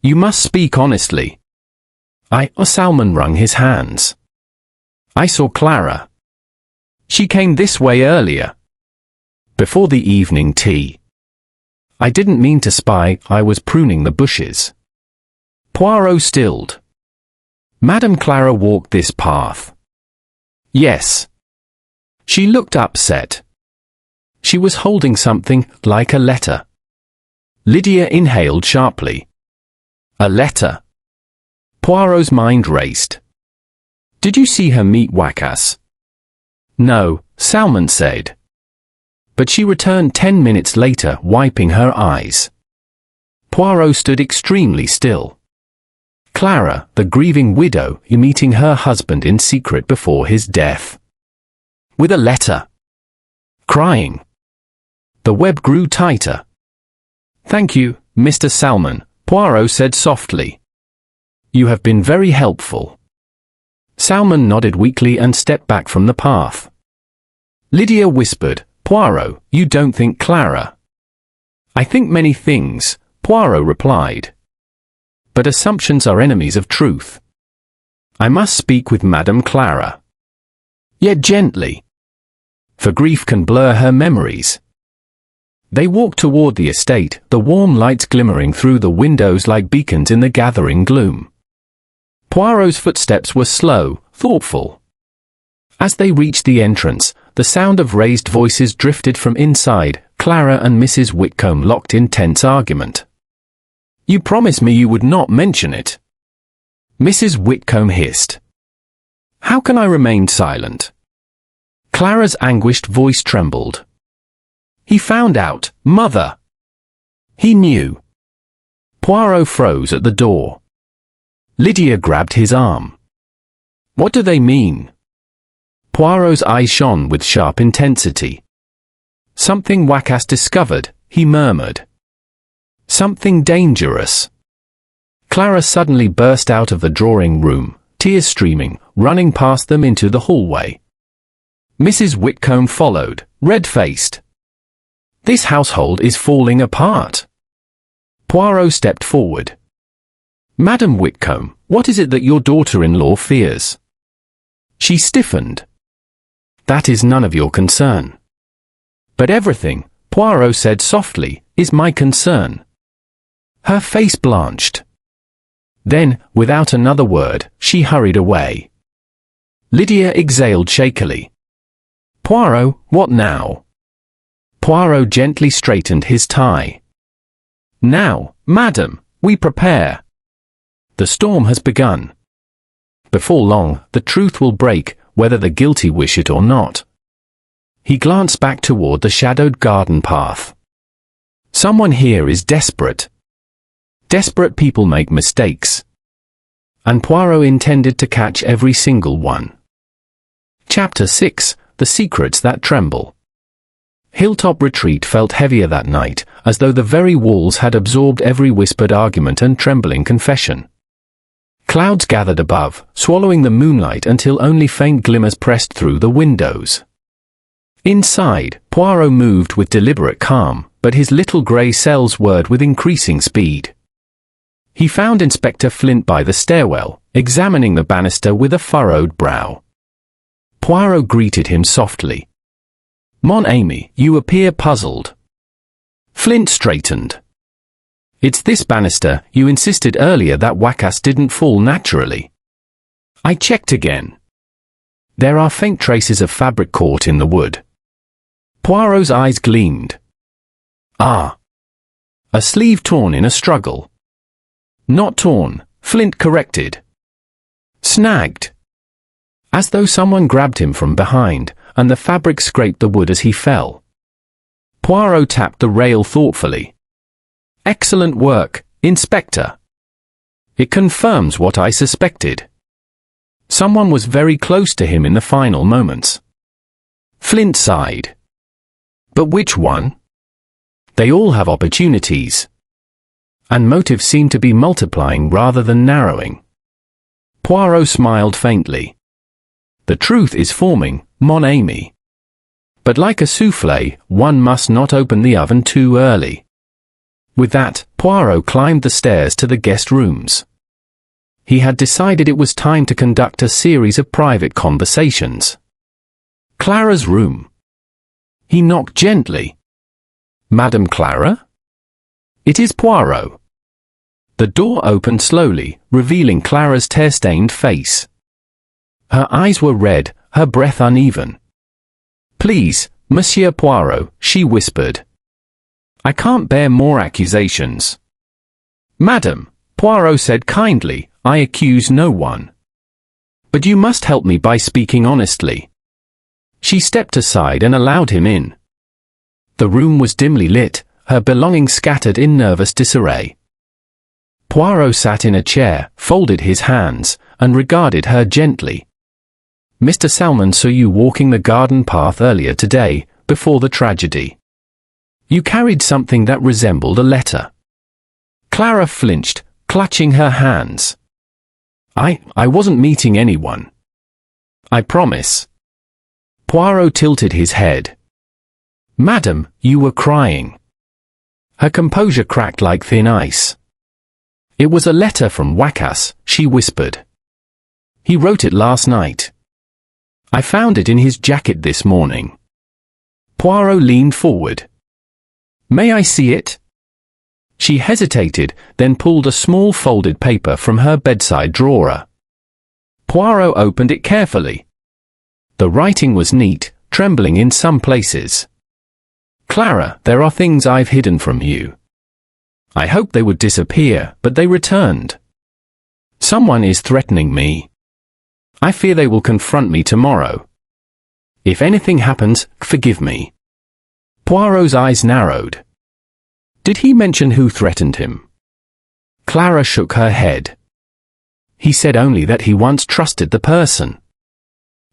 "You must speak honestly." Salmon wrung his hands. "I saw Clara. She came this way earlier. Before the evening tea. I didn't mean to spy, I was pruning the bushes." Poirot stilled. "Madame Clara walked this path?" "Yes." She looked upset. She was holding something, like a letter. Lydia inhaled sharply. "A letter?" Poirot's mind raced. "Did you see her meet Wacas?" "No," Salmon said. But she returned 10 minutes later, wiping her eyes. Poirot stood extremely still. Clara, the grieving widow, meeting her husband in secret before his death. With a letter. Crying. The web grew tighter. "Thank you, Mr. Salmon," Poirot said softly. "You have been very helpful." Salmon nodded weakly and stepped back from the path. Lydia whispered, "Poirot, you don't think Clara?" "I think many things," Poirot replied. "But assumptions are enemies of truth. I must speak with Madame Clara. Yet gently, for grief can blur her memories." They walked toward the estate, the warm lights glimmering through the windows like beacons in the gathering gloom. Poirot's footsteps were slow, thoughtful. As they reached the entrance, the sound of raised voices drifted from inside. Clara and Mrs. Whitcomb locked in tense argument. "You promised me you would not mention it," Mrs. Whitcomb hissed. "How can I remain silent?" Clara's anguished voice trembled. "He found out, Mother. He knew." Poirot froze at the door. Lydia grabbed his arm. "What do they mean?" Poirot's eyes shone with sharp intensity. "Something Wacas discovered," he murmured. "Something dangerous." Clara suddenly burst out of the drawing room, tears streaming, running past them into the hallway. Mrs. Whitcomb followed, red-faced. "This household is falling apart." Poirot stepped forward. "Madame Whitcomb, what is it that your daughter-in-law fears?" She stiffened. "That is none of your concern." "But everything," Poirot said softly, "is my concern." Her face blanched. Then, without another word, she hurried away. Lydia exhaled shakily. "Poirot, what now?" Poirot gently straightened his tie. "Now, madam, we prepare. The storm has begun. Before long, the truth will break, whether the guilty wish it or not." He glanced back toward the shadowed garden path. "Someone here is desperate. Desperate people make mistakes." And Poirot intended to catch every single one. Chapter 6: The Secrets That Tremble. Hilltop Retreat felt heavier that night, as though the very walls had absorbed every whispered argument and trembling confession. Clouds gathered above, swallowing the moonlight until only faint glimmers pressed through the windows. Inside, Poirot moved with deliberate calm, but his little grey cells whirred with increasing speed. He found Inspector Flint by the stairwell, examining the banister with a furrowed brow. Poirot greeted him softly. "Mon ami, you appear puzzled." Flint straightened. "It's this banister. You insisted earlier that Wacas didn't fall naturally." "I checked again. There are faint traces of fabric caught in the wood." Poirot's eyes gleamed. "Ah. A sleeve torn in a struggle." "Not torn," Flint corrected. "Snagged. As though someone grabbed him from behind, and the fabric scraped the wood as he fell." Poirot tapped the rail thoughtfully. "Excellent work, Inspector. It confirms what I suspected. Someone was very close to him in the final moments." Flint sighed. "But which one?" "They all have opportunities. And motives seem to be multiplying rather than narrowing." Poirot smiled faintly. "The truth is forming, mon ami. But like a soufflé, one must not open the oven too early." With that, Poirot climbed the stairs to the guest rooms. He had decided it was time to conduct a series of private conversations. Clara's room. He knocked gently. "Madame Clara?" "It is Poirot." The door opened slowly, revealing Clara's tear-stained face. Her eyes were red, her breath uneven. "Please, Monsieur Poirot," she whispered. "I can't bear more accusations." "Madam," Poirot said kindly, "I accuse no one. But you must help me by speaking honestly." She stepped aside and allowed him in. The room was dimly lit, her belongings scattered in nervous disarray. Poirot sat in a chair, folded his hands, and regarded her gently. "Mr. Salmon saw you walking the garden path earlier today, before the tragedy. You carried something that resembled a letter." Clara flinched, clutching her hands. I wasn't meeting anyone," I promise. Poirot tilted his head. Madam, you were crying. Her composure cracked like thin ice. It was a letter from Wacas, she whispered. He wrote it last night. I found it in his jacket this morning. Poirot leaned forward. May I see it? She hesitated, then pulled a small folded paper from her bedside drawer. Poirot opened it carefully. The writing was neat, trembling in some places. Clara, there are things I've hidden from you. I hoped they would disappear, but they returned. Someone is threatening me. I fear they will confront me tomorrow. If anything happens, forgive me. Poirot's eyes narrowed. Did he mention who threatened him? Clara shook her head. He said only that he once trusted the person.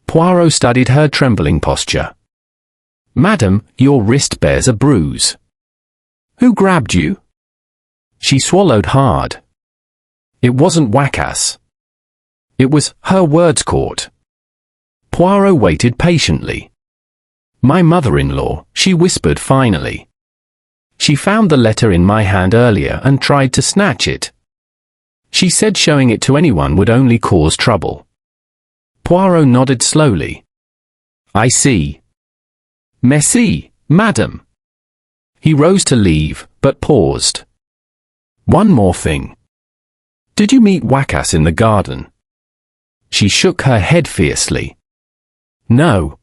Poirot studied her trembling posture. Madam, your wrist bears a bruise. Who grabbed you? She swallowed hard. It wasn't Wacas. It was, her words caught. Poirot waited patiently. My mother-in-law, she whispered finally. She found the letter in my hand earlier and tried to snatch it. She said showing it to anyone would only cause trouble. Poirot nodded slowly. I see. Merci, madam. He rose to leave, but paused. One more thing. Did you meet Wacas in the garden? She shook her head fiercely. No.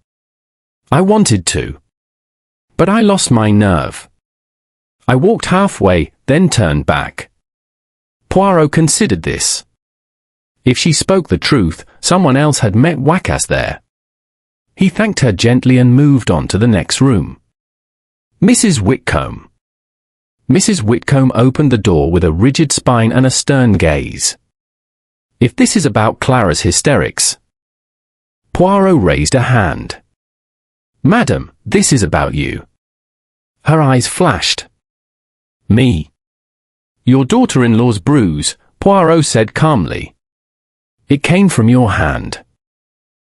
I wanted to. But I lost my nerve. I walked halfway, then turned back. Poirot considered this. If she spoke the truth, someone else had met Wacas there. He thanked her gently and moved on to the next room. Mrs. Whitcomb. Mrs. Whitcomb opened the door with a rigid spine and a stern gaze. If this is about Clara's hysterics. Poirot raised a hand. Madam, this is about you. Her eyes flashed. Me. Your daughter-in-law's bruise, Poirot said calmly. It came from your hand.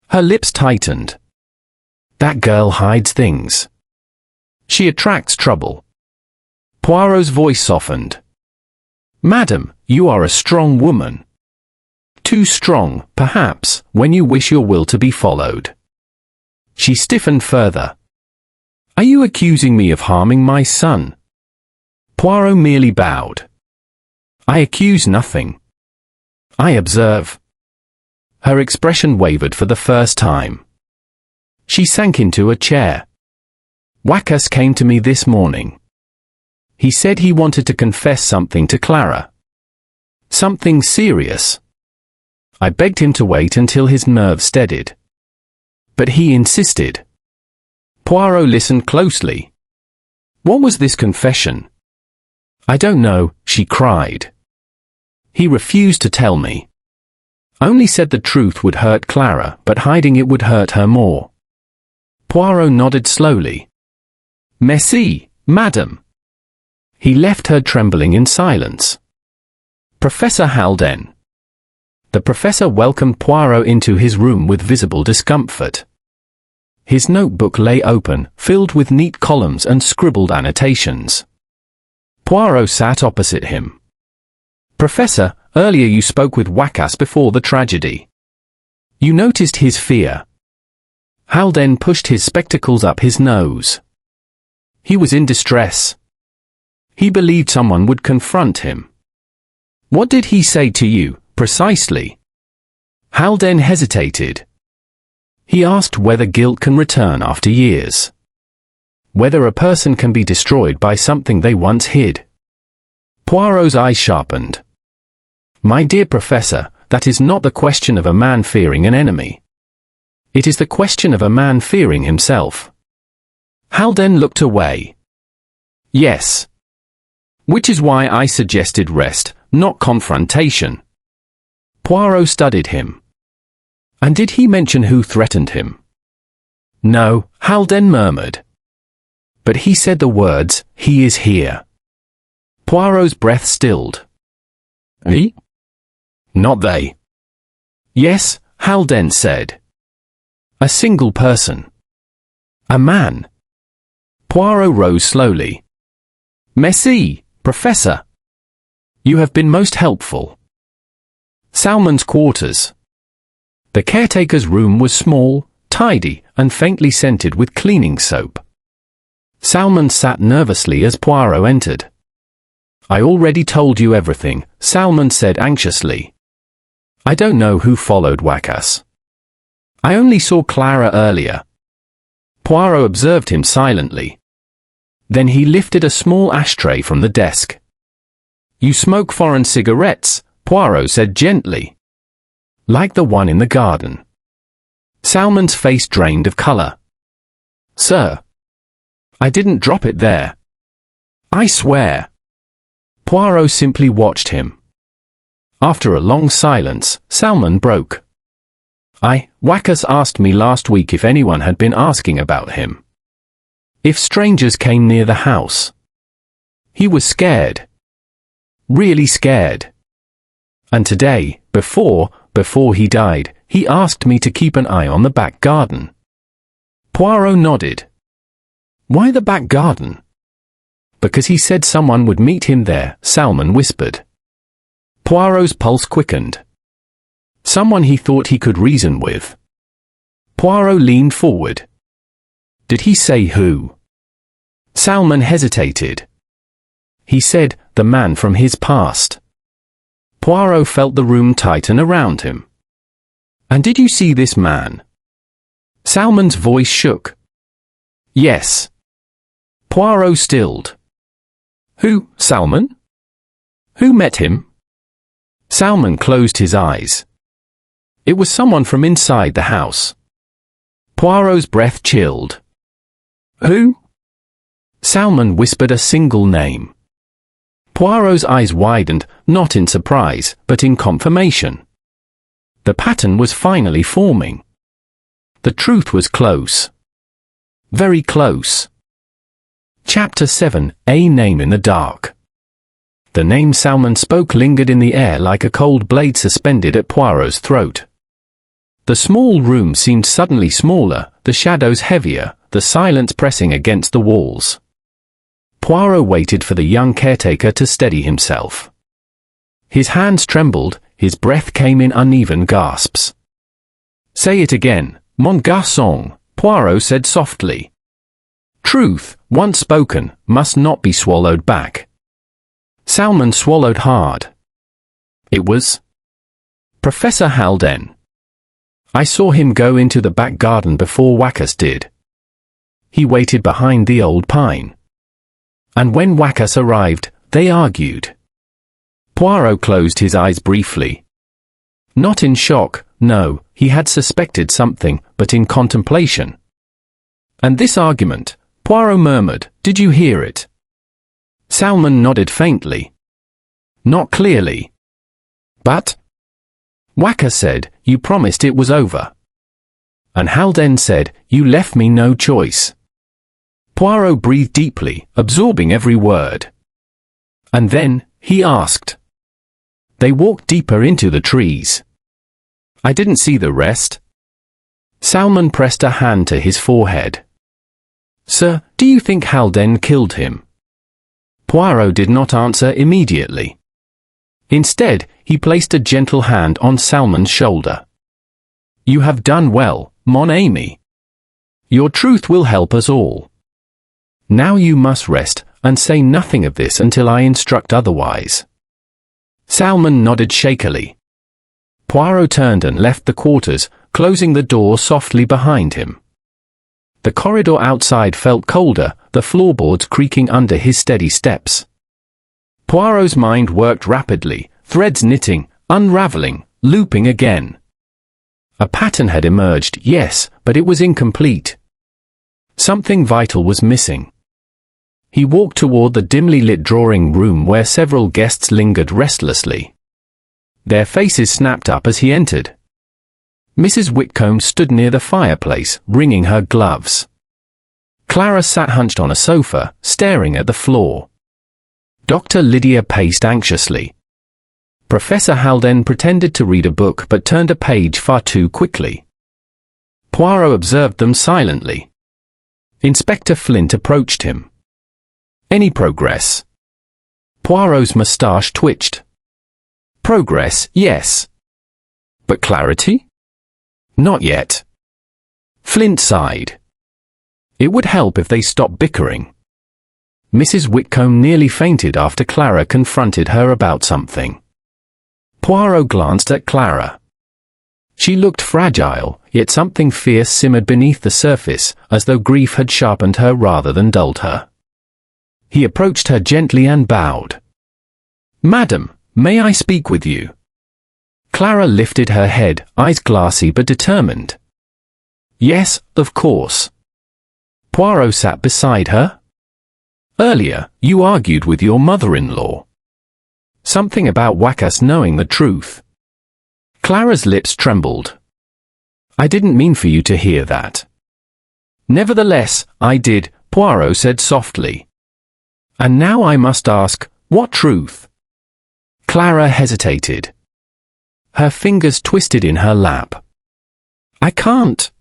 Her lips tightened. That girl hides things. She attracts trouble. Poirot's voice softened. Madam, you are a strong woman. Too strong, perhaps, when you wish your will to be followed. She stiffened further. Are you accusing me of harming my son? Poirot merely bowed. I accuse nothing. I observe. Her expression wavered for the first time. She sank into a chair. Wacas came to me this morning. He said he wanted to confess something to Clara. Something serious. I begged him to wait until his nerves steadied. But he insisted. Poirot listened closely. What was this confession? I don't know, she cried. He refused to tell me. Only said the truth would hurt Clara, but hiding it would hurt her more. Poirot nodded slowly. Merci, madam. He left her trembling in silence. Professor Haldane. The professor welcomed Poirot into his room with visible discomfort. His notebook lay open, filled with neat columns and scribbled annotations. Poirot sat opposite him. Professor, earlier you spoke with Wacas before the tragedy. You noticed his fear. Haldane pushed his spectacles up his nose. He was in distress. He believed someone would confront him. What did he say to you, precisely? Haldane hesitated. He asked whether guilt can return after years. Whether a person can be destroyed by something they once hid. Poirot's eyes sharpened. My dear professor, that is not the question of a man fearing an enemy. It is the question of a man fearing himself. Haldane looked away. Yes. Which is why I suggested rest, not confrontation. Poirot studied him. And did he mention who threatened him? No, Haldane murmured. But he said the words, he is here. Poirot's breath stilled. He? Not they. Yes, Haldane said. A single person. A man. Poirot rose slowly. Merci, Professor. You have been most helpful. Salmon's quarters. The caretaker's room was small, tidy, and faintly scented with cleaning soap. Salmon sat nervously as Poirot entered. I already told you everything, Salmon said anxiously. I don't know who followed Wacas. I only saw Clara earlier. Poirot observed him silently. Then he lifted a small ashtray from the desk. You smoke foreign cigarettes, Poirot said gently. Like the one in the garden. Salmon's face drained of colour. Sir. I didn't drop it there. I swear. Poirot simply watched him. After a long silence, Salmon broke. Wacas asked me last week if anyone had been asking about him. If strangers came near the house. He was scared. Really scared. And today, before he died, he asked me to keep an eye on the back garden. Poirot nodded. Why the back garden? Because he said someone would meet him there, Salmon whispered. Poirot's pulse quickened. Someone he thought he could reason with. Poirot leaned forward. Did he say who? Salmon hesitated. He said, the man from his past. Poirot felt the room tighten around him. And did you see this man? Salmon's voice shook. Yes. Poirot stilled. Who, Salmon? Who met him? Salmon closed his eyes. It was someone from inside the house. Poirot's breath chilled. Who? Salmon whispered a single name. Poirot's eyes widened, not in surprise, but in confirmation. The pattern was finally forming. The truth was close. Very close. Chapter 7, A Name in the Dark. The name Salmon spoke lingered in the air like a cold blade suspended at Poirot's throat. The small room seemed suddenly smaller, the shadows heavier, the silence pressing against the walls. Poirot waited for the young caretaker to steady himself. His hands trembled, his breath came in uneven gasps. Say it again, mon garçon, Poirot said softly. Truth, once spoken, must not be swallowed back. Salmon swallowed hard. It was Professor Haldane. I saw him go into the back garden before Wacas did. He waited behind the old pine. And when Wacas arrived, they argued. Poirot closed his eyes briefly. Not in shock, no, he had suspected something, but in contemplation. And this argument, Poirot murmured, did you hear it? Salmon nodded faintly. Not clearly. But? Wacas said, you promised it was over. And Haldane said, you left me no choice. Poirot breathed deeply, absorbing every word. And then, he asked. They walked deeper into the trees. I didn't see the rest. Salmon pressed a hand to his forehead. Sir, do you think Haldane killed him? Poirot did not answer immediately. Instead, he placed a gentle hand on Salmon's shoulder. You have done well, mon ami. Your truth will help us all. Now you must rest, and say nothing of this until I instruct otherwise. Salmon nodded shakily. Poirot turned and left the quarters, closing the door softly behind him. The corridor outside felt colder, the floorboards creaking under his steady steps. Poirot's mind worked rapidly, threads knitting, unraveling, looping again. A pattern had emerged, yes, but it was incomplete. Something vital was missing. He walked toward the dimly lit drawing room where several guests lingered restlessly. Their faces snapped up as he entered. Mrs. Whitcomb stood near the fireplace, wringing her gloves. Clara sat hunched on a sofa, staring at the floor. Dr. Lydia paced anxiously. Professor Haldane pretended to read a book but turned a page far too quickly. Poirot observed them silently. Inspector Flint approached him. Any progress? Poirot's moustache twitched. Progress, yes. But clarity? Not yet. Flint sighed. It would help if they stopped bickering. Mrs. Whitcomb nearly fainted after Clara confronted her about something. Poirot glanced at Clara. She looked fragile, yet something fierce simmered beneath the surface, as though grief had sharpened her rather than dulled her. He approached her gently and bowed. "Madam, may I speak with you?" Clara lifted her head, eyes glassy but determined. "Yes, of course." Poirot sat beside her. "Earlier, you argued with your mother-in-law. Something about Wacas knowing the truth." Clara's lips trembled. "I didn't mean for you to hear that." "Nevertheless, I did," Poirot said softly. "And now I must ask, what truth?" Clara hesitated. Her fingers twisted in her lap. "I can't.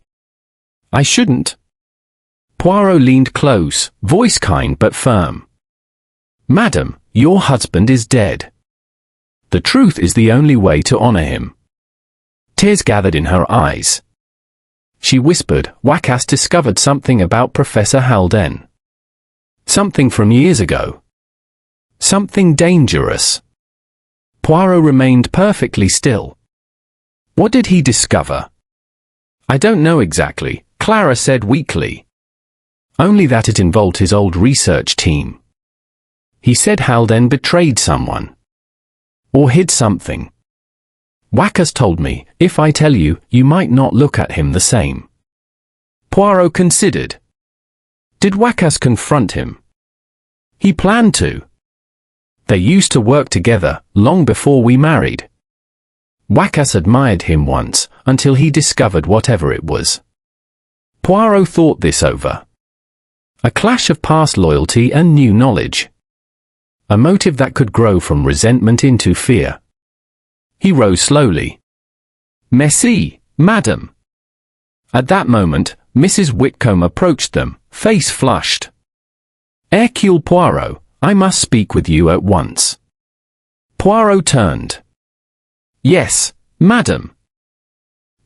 I shouldn't." Poirot leaned close, voice kind but firm. "Madam, your husband is dead. The truth is the only way to honor him." Tears gathered in her eyes. She whispered, "Wacas discovered something about Professor Haldane. Something from years ago. Something dangerous." Poirot remained perfectly still. "What did he discover?" "I don't know exactly," Clara said weakly. "Only that it involved his old research team. He said Haldane betrayed someone. Or hid something. Wacas told me, if I tell you, you might not look at him the same." Poirot considered. "Did Wacas confront him?" "He planned to. They used to work together, long before we married. Wacas admired him once, until he discovered whatever it was." Poirot thought this over. A clash of past loyalty and new knowledge. A motive that could grow from resentment into fear. He rose slowly. "Merci, madam." At that moment, Mrs. Whitcomb approached them, face flushed. "Hercule Poirot, I must speak with you at once." Poirot turned. "Yes, madam.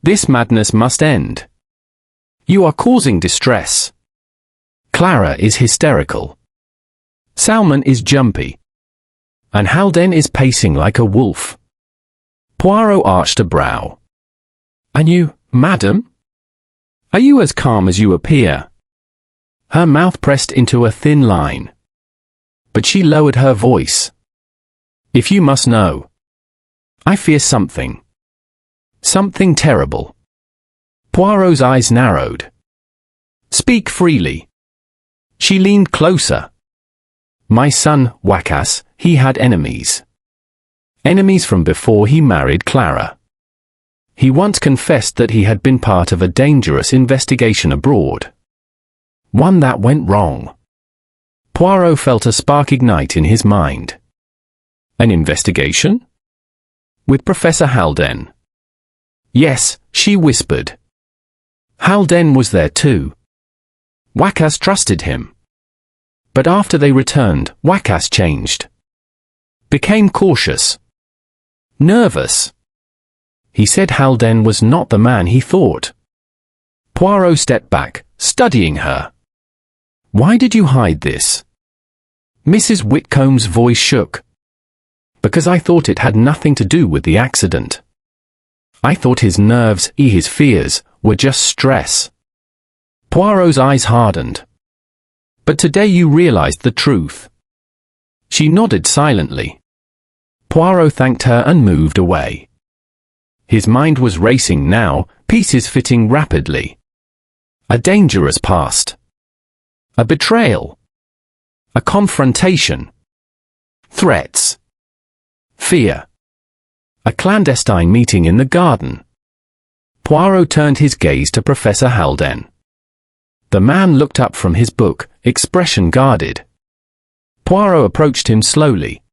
This madness must end. You are causing distress. Clara is hysterical. Salmon is jumpy. And Haldane is pacing like a wolf." Poirot arched a brow. "And you, madam? Are you as calm as you appear?" Her mouth pressed into a thin line. But she lowered her voice. "If you must know, I fear something. Something terrible." Poirot's eyes narrowed. "Speak freely." She leaned closer. "My son, Wacas, he had enemies. Enemies from before he married Clara. He once confessed that he had been part of a dangerous investigation abroad. One that went wrong." Poirot felt a spark ignite in his mind. "An investigation? With Professor Haldane?" "Yes," she whispered. "Haldane was there too. Wacas trusted him. But after they returned, Wacas changed. Became cautious. Nervous. He said Haldane was not the man he thought." Poirot stepped back, studying her. "Why did you hide this?" Mrs. Whitcomb's voice shook. "Because I thought it had nothing to do with the accident. I thought his nerves, his fears, were just stress." Poirot's eyes hardened. "But today you realized the truth." She nodded silently. Poirot thanked her and moved away. His mind was racing now, pieces fitting rapidly. A dangerous past. A betrayal. A confrontation. Threats. Fear. A clandestine meeting in the garden. Poirot turned his gaze to Professor Haldane. The man looked up from his book, expression guarded. Poirot approached him slowly.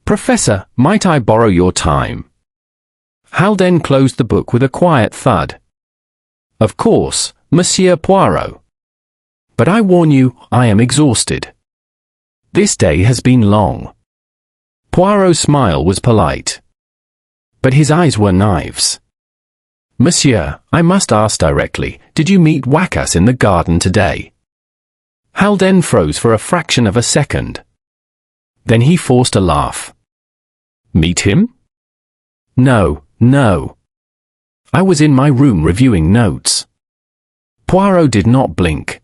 "Professor, might I borrow your time?" Haldane closed the book with a quiet thud. Of course, Monsieur Poirot. But I warn you, I am exhausted. This day has been long. Poirot's smile was polite, but his eyes were knives. Monsieur, I must ask directly, did you meet Wacas in the garden today? Haldane froze for a fraction of a second. Then he forced a laugh. Meet him? No, no. I was in my room reviewing notes. Poirot did not blink.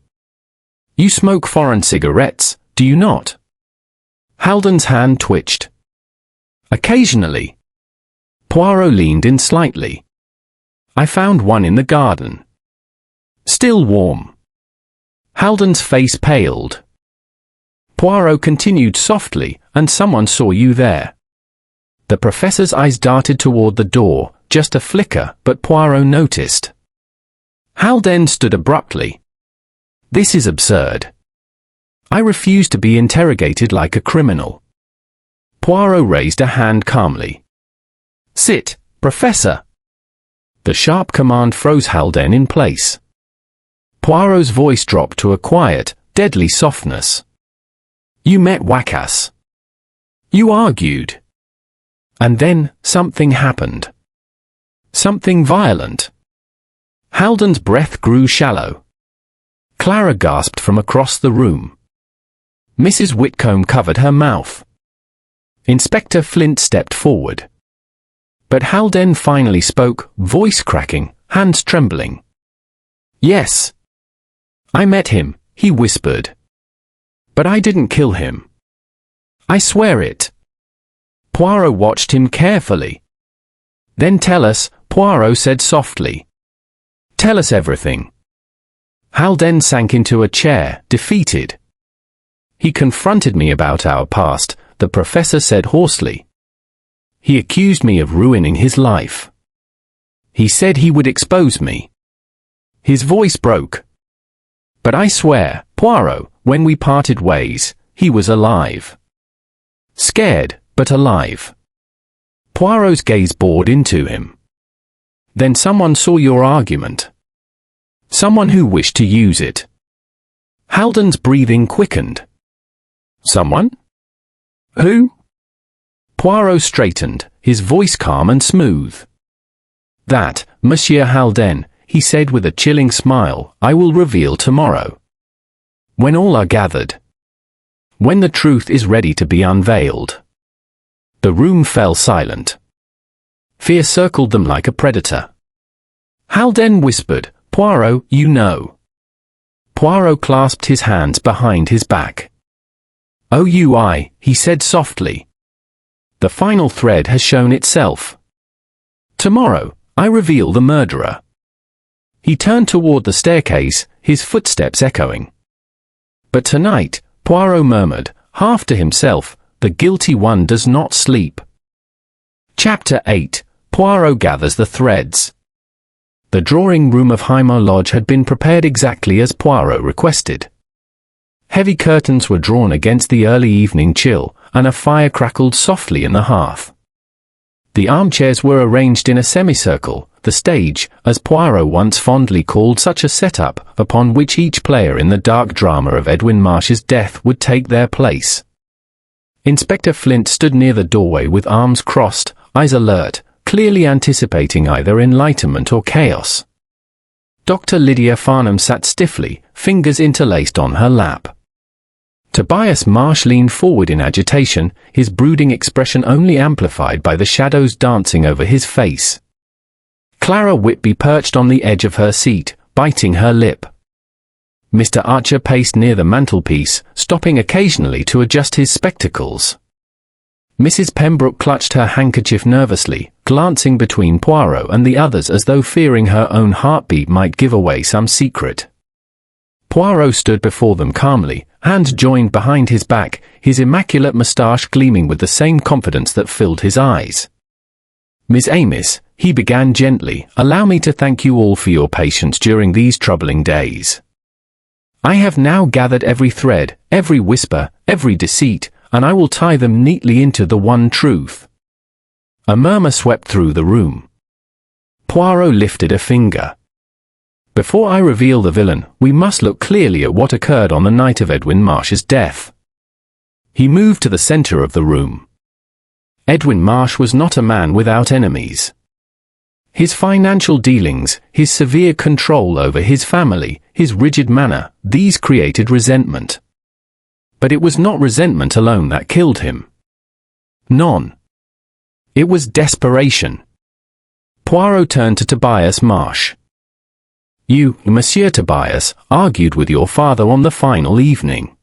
You smoke foreign cigarettes, do you not? Haldane's hand twitched. Occasionally. Poirot leaned in slightly. I found one in the garden. Still warm. Haldane's face paled. Poirot continued softly, and someone saw you there. The professor's eyes darted toward the door, just a flicker, but Poirot noticed. Haldane stood abruptly. This is absurd. I refuse to be interrogated like a criminal. Poirot raised a hand calmly. Sit, Professor. The sharp command froze Haldane in place. Poirot's voice dropped to a quiet, deadly softness. You met Wacas. You argued. And then, something happened. Something violent. Haldane's breath grew shallow. Clara gasped from across the room. Mrs. Whitcomb covered her mouth. Inspector Flint stepped forward. But Haldane finally spoke, voice cracking, hands trembling. Yes. I met him, he whispered. But I didn't kill him. I swear it. Poirot watched him carefully. Then tell us, Poirot said softly. Tell us everything. Haldane sank into a chair, defeated. He confronted me about our past, the professor said hoarsely. He accused me of ruining his life. He said he would expose me. His voice broke. But I swear, Poirot, when we parted ways, he was alive. Scared, but alive. Poirot's gaze bored into him. Then someone saw your argument. Someone who wished to use it. Haldane's breathing quickened. Someone? Who? Poirot straightened, his voice calm and smooth. That, Monsieur Haldane, he said with a chilling smile, I will reveal tomorrow. When all are gathered. When the truth is ready to be unveiled. The room fell silent. Fear circled them like a predator. Haldane whispered, Poirot, you know. Poirot clasped his hands behind his back. OUI, he said softly. The final thread has shown itself. Tomorrow, I reveal the murderer. He turned toward the staircase, his footsteps echoing. But tonight, Poirot murmured, half to himself, the guilty one does not sleep. Chapter 8. Poirot gathers the threads. The drawing room of Highmoor Lodge had been prepared exactly as Poirot requested. Heavy curtains were drawn against the early evening chill, and a fire crackled softly in the hearth. The armchairs were arranged in a semicircle, the stage, as Poirot once fondly called such a setup, upon which each player in the dark drama of Edwin Marsh's death would take their place. Inspector Flint stood near the doorway with arms crossed, eyes alert, clearly anticipating either enlightenment or chaos. Dr. Lydia Farnham sat stiffly, fingers interlaced on her lap. Tobias Marsh leaned forward in agitation, his brooding expression only amplified by the shadows dancing over his face. Clara Whitby perched on the edge of her seat, biting her lip. Mr. Archer paced near the mantelpiece, stopping occasionally to adjust his spectacles. Mrs. Pembroke clutched her handkerchief nervously, glancing between Poirot and the others as though fearing her own heartbeat might give away some secret. Poirot stood before them calmly, hands joined behind his back, his immaculate moustache gleaming with the same confidence that filled his eyes. Miss Amis, he began gently, allow me to thank you all for your patience during these troubling days. I have now gathered every thread, every whisper, every deceit, and I will tie them neatly into the one truth. A murmur swept through the room. Poirot lifted a finger. Before I reveal the villain, we must look clearly at what occurred on the night of Edwin Marsh's death. He moved to the center of the room. Edwin Marsh was not a man without enemies. His financial dealings, his severe control over his family, his rigid manner, these created resentment. But it was not resentment alone that killed him. None. It was desperation. Poirot turned to Tobias Marsh. You, Monsieur Tobias, argued with your father on the final evening.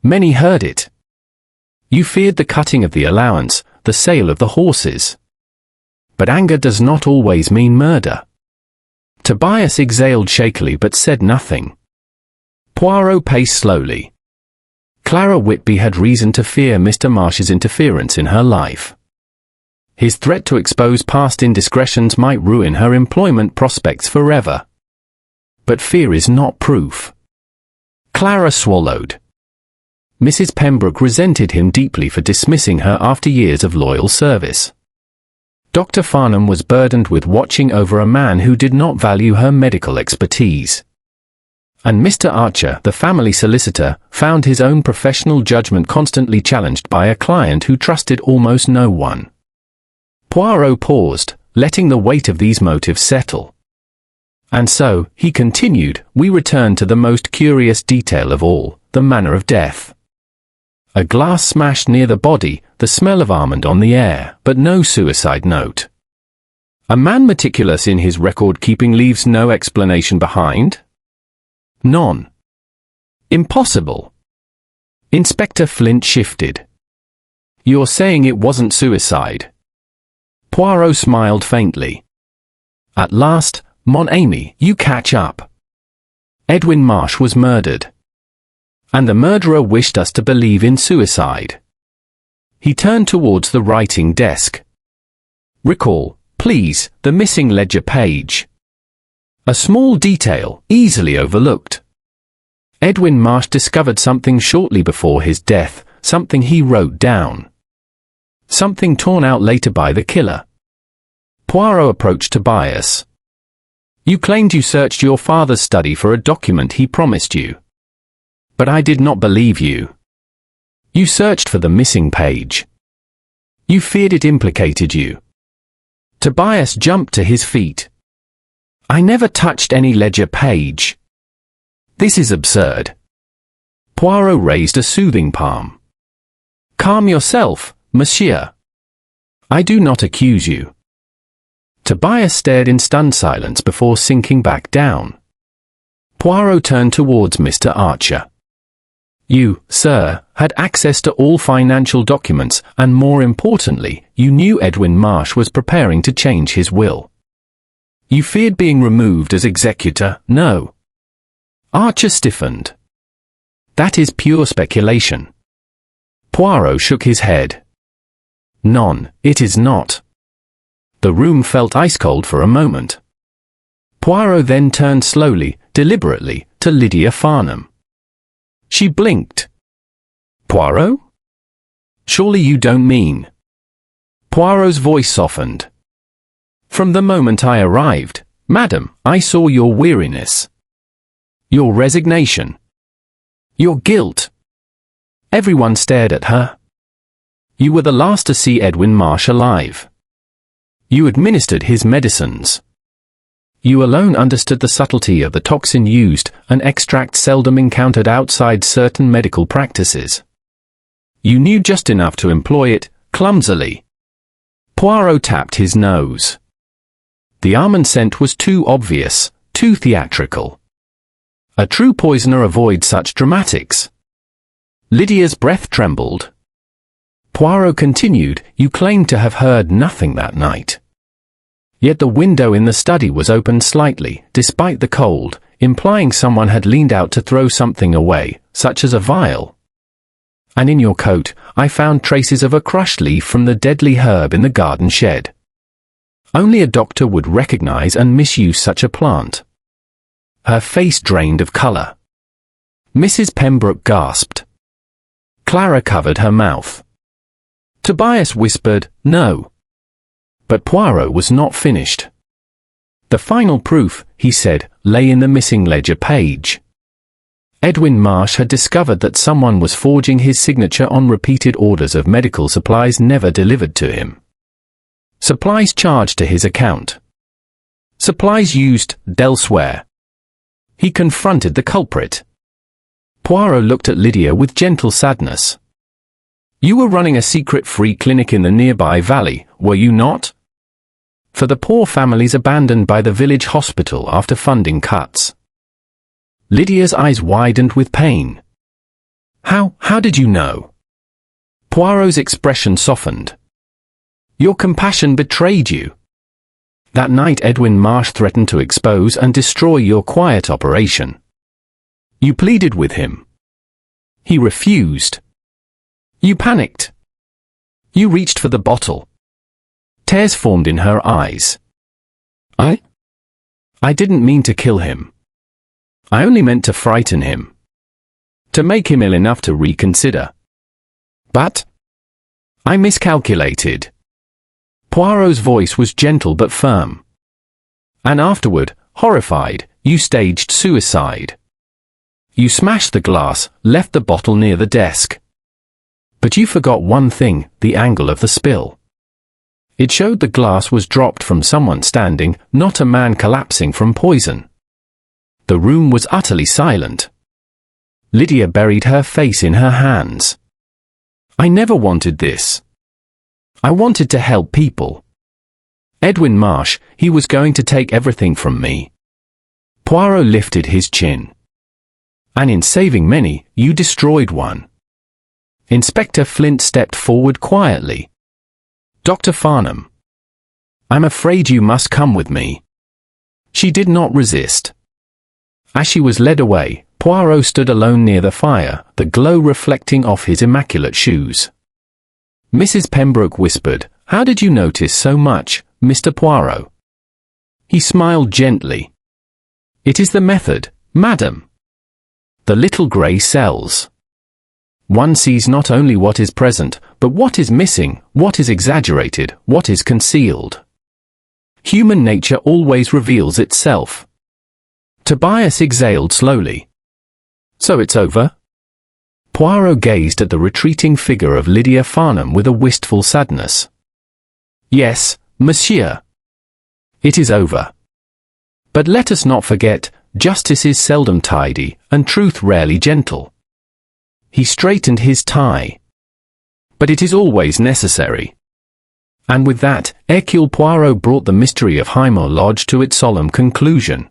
Many heard it. You feared the cutting of the allowance, the sale of the horses. But anger does not always mean murder. Tobias exhaled shakily but said nothing. Poirot paced slowly. Clara Whitby had reason to fear Mr. Marsh's interference in her life. His threat to expose past indiscretions might ruin her employment prospects forever. But fear is not proof. Clara swallowed. Mrs. Pembroke resented him deeply for dismissing her after years of loyal service. Dr. Farnham was burdened with watching over a man who did not value her medical expertise. And Mr. Archer, the family solicitor, found his own professional judgment constantly challenged by a client who trusted almost no one. Poirot paused, letting the weight of these motives settle. And so, he continued, we return to the most curious detail of all, the manner of death. A glass smashed near the body, the smell of almond on the air, but no suicide note. A man meticulous in his record-keeping leaves no explanation behind? None. Impossible. Inspector Flint shifted. You're saying it wasn't suicide? Poirot smiled faintly. At last, mon ami, you catch up. Edwin Marsh was murdered. And the murderer wished us to believe in suicide. He turned towards the writing desk. Recall, please, the missing ledger page. A small detail, easily overlooked. Edwin Marsh discovered something shortly before his death, something he wrote down. Something torn out later by the killer. Poirot approached Tobias. You claimed you searched your father's study for a document he promised you. But I did not believe you. You searched for the missing page. You feared it implicated you. Tobias jumped to his feet. I never touched any ledger page. This is absurd. Poirot raised a soothing palm. Calm yourself, monsieur. I do not accuse you. Tobias stared in stunned silence before sinking back down. Poirot turned towards Mr. Archer. You, sir, had access to all financial documents, and more importantly, you knew Edwin Marsh was preparing to change his will. You feared being removed as executor, no? Archer stiffened. That is pure speculation. Poirot shook his head. None, it is not. The room felt ice-cold for a moment. Poirot then turned slowly, deliberately, to Lydia Farnham. She blinked. Poirot? Surely you don't mean... Poirot's voice softened. From the moment I arrived, madam, I saw your weariness. Your resignation. Your guilt. Everyone stared at her. You were the last to see Edwin Marsh alive. You administered his medicines. You alone understood the subtlety of the toxin used, an extract seldom encountered outside certain medical practices. You knew just enough to employ it, clumsily. Poirot tapped his nose. The almond scent was too obvious, too theatrical. A true poisoner avoids such dramatics. Lydia's breath trembled. Poirot continued, you claimed to have heard nothing that night. Yet the window in the study was opened slightly, despite the cold, implying someone had leaned out to throw something away, such as a vial. And in your coat, I found traces of a crushed leaf from the deadly herb in the garden shed. Only a doctor would recognize and misuse such a plant. Her face drained of color. Mrs. Pembroke gasped. Clara covered her mouth. Tobias whispered, no. But Poirot was not finished. The final proof, he said, lay in the missing ledger page. Edwin Marsh had discovered that someone was forging his signature on repeated orders of medical supplies never delivered to him. Supplies charged to his account. Supplies used elsewhere. He confronted the culprit. Poirot looked at Lydia with gentle sadness. You were running a secret free clinic in the nearby valley, were you not? For the poor families abandoned by the village hospital after funding cuts. Lydia's eyes widened with pain. How did you know? Poirot's expression softened. Your compassion betrayed you. That night Edwin Marsh threatened to expose and destroy your quiet operation. You pleaded with him. He refused. You panicked. You reached for the bottle. Tears formed in her eyes. I didn't mean to kill him. I only meant to frighten him. To make him ill enough to reconsider. But I miscalculated. Poirot's voice was gentle but firm. And afterward, horrified, you staged suicide. You smashed the glass, left the bottle near the desk. But you forgot one thing, the angle of the spill. It showed the glass was dropped from someone standing, not a man collapsing from poison. The room was utterly silent. Lydia buried her face in her hands. I never wanted this. I wanted to help people. Edwin Marsh, he was going to take everything from me. Poirot lifted his chin. And in saving many, you destroyed one. Inspector Flint stepped forward quietly. Dr. Farnham. I'm afraid you must come with me. She did not resist. As she was led away, Poirot stood alone near the fire, the glow reflecting off his immaculate shoes. Mrs. Pembroke whispered, How did you notice so much, Mr. Poirot? He smiled gently. It is the method, madam. The little grey cells. One sees not only what is present, but what is missing, what is exaggerated, what is concealed. Human nature always reveals itself. Tobias exhaled slowly. So it's over? Poirot gazed at the retreating figure of Lydia Farnham with a wistful sadness. Yes, monsieur. It is over. But let us not forget, justice is seldom tidy, and truth rarely gentle. He straightened his tie. But it is always necessary. And with that, Hercule Poirot brought the mystery of Highmoor Lodge to its solemn conclusion.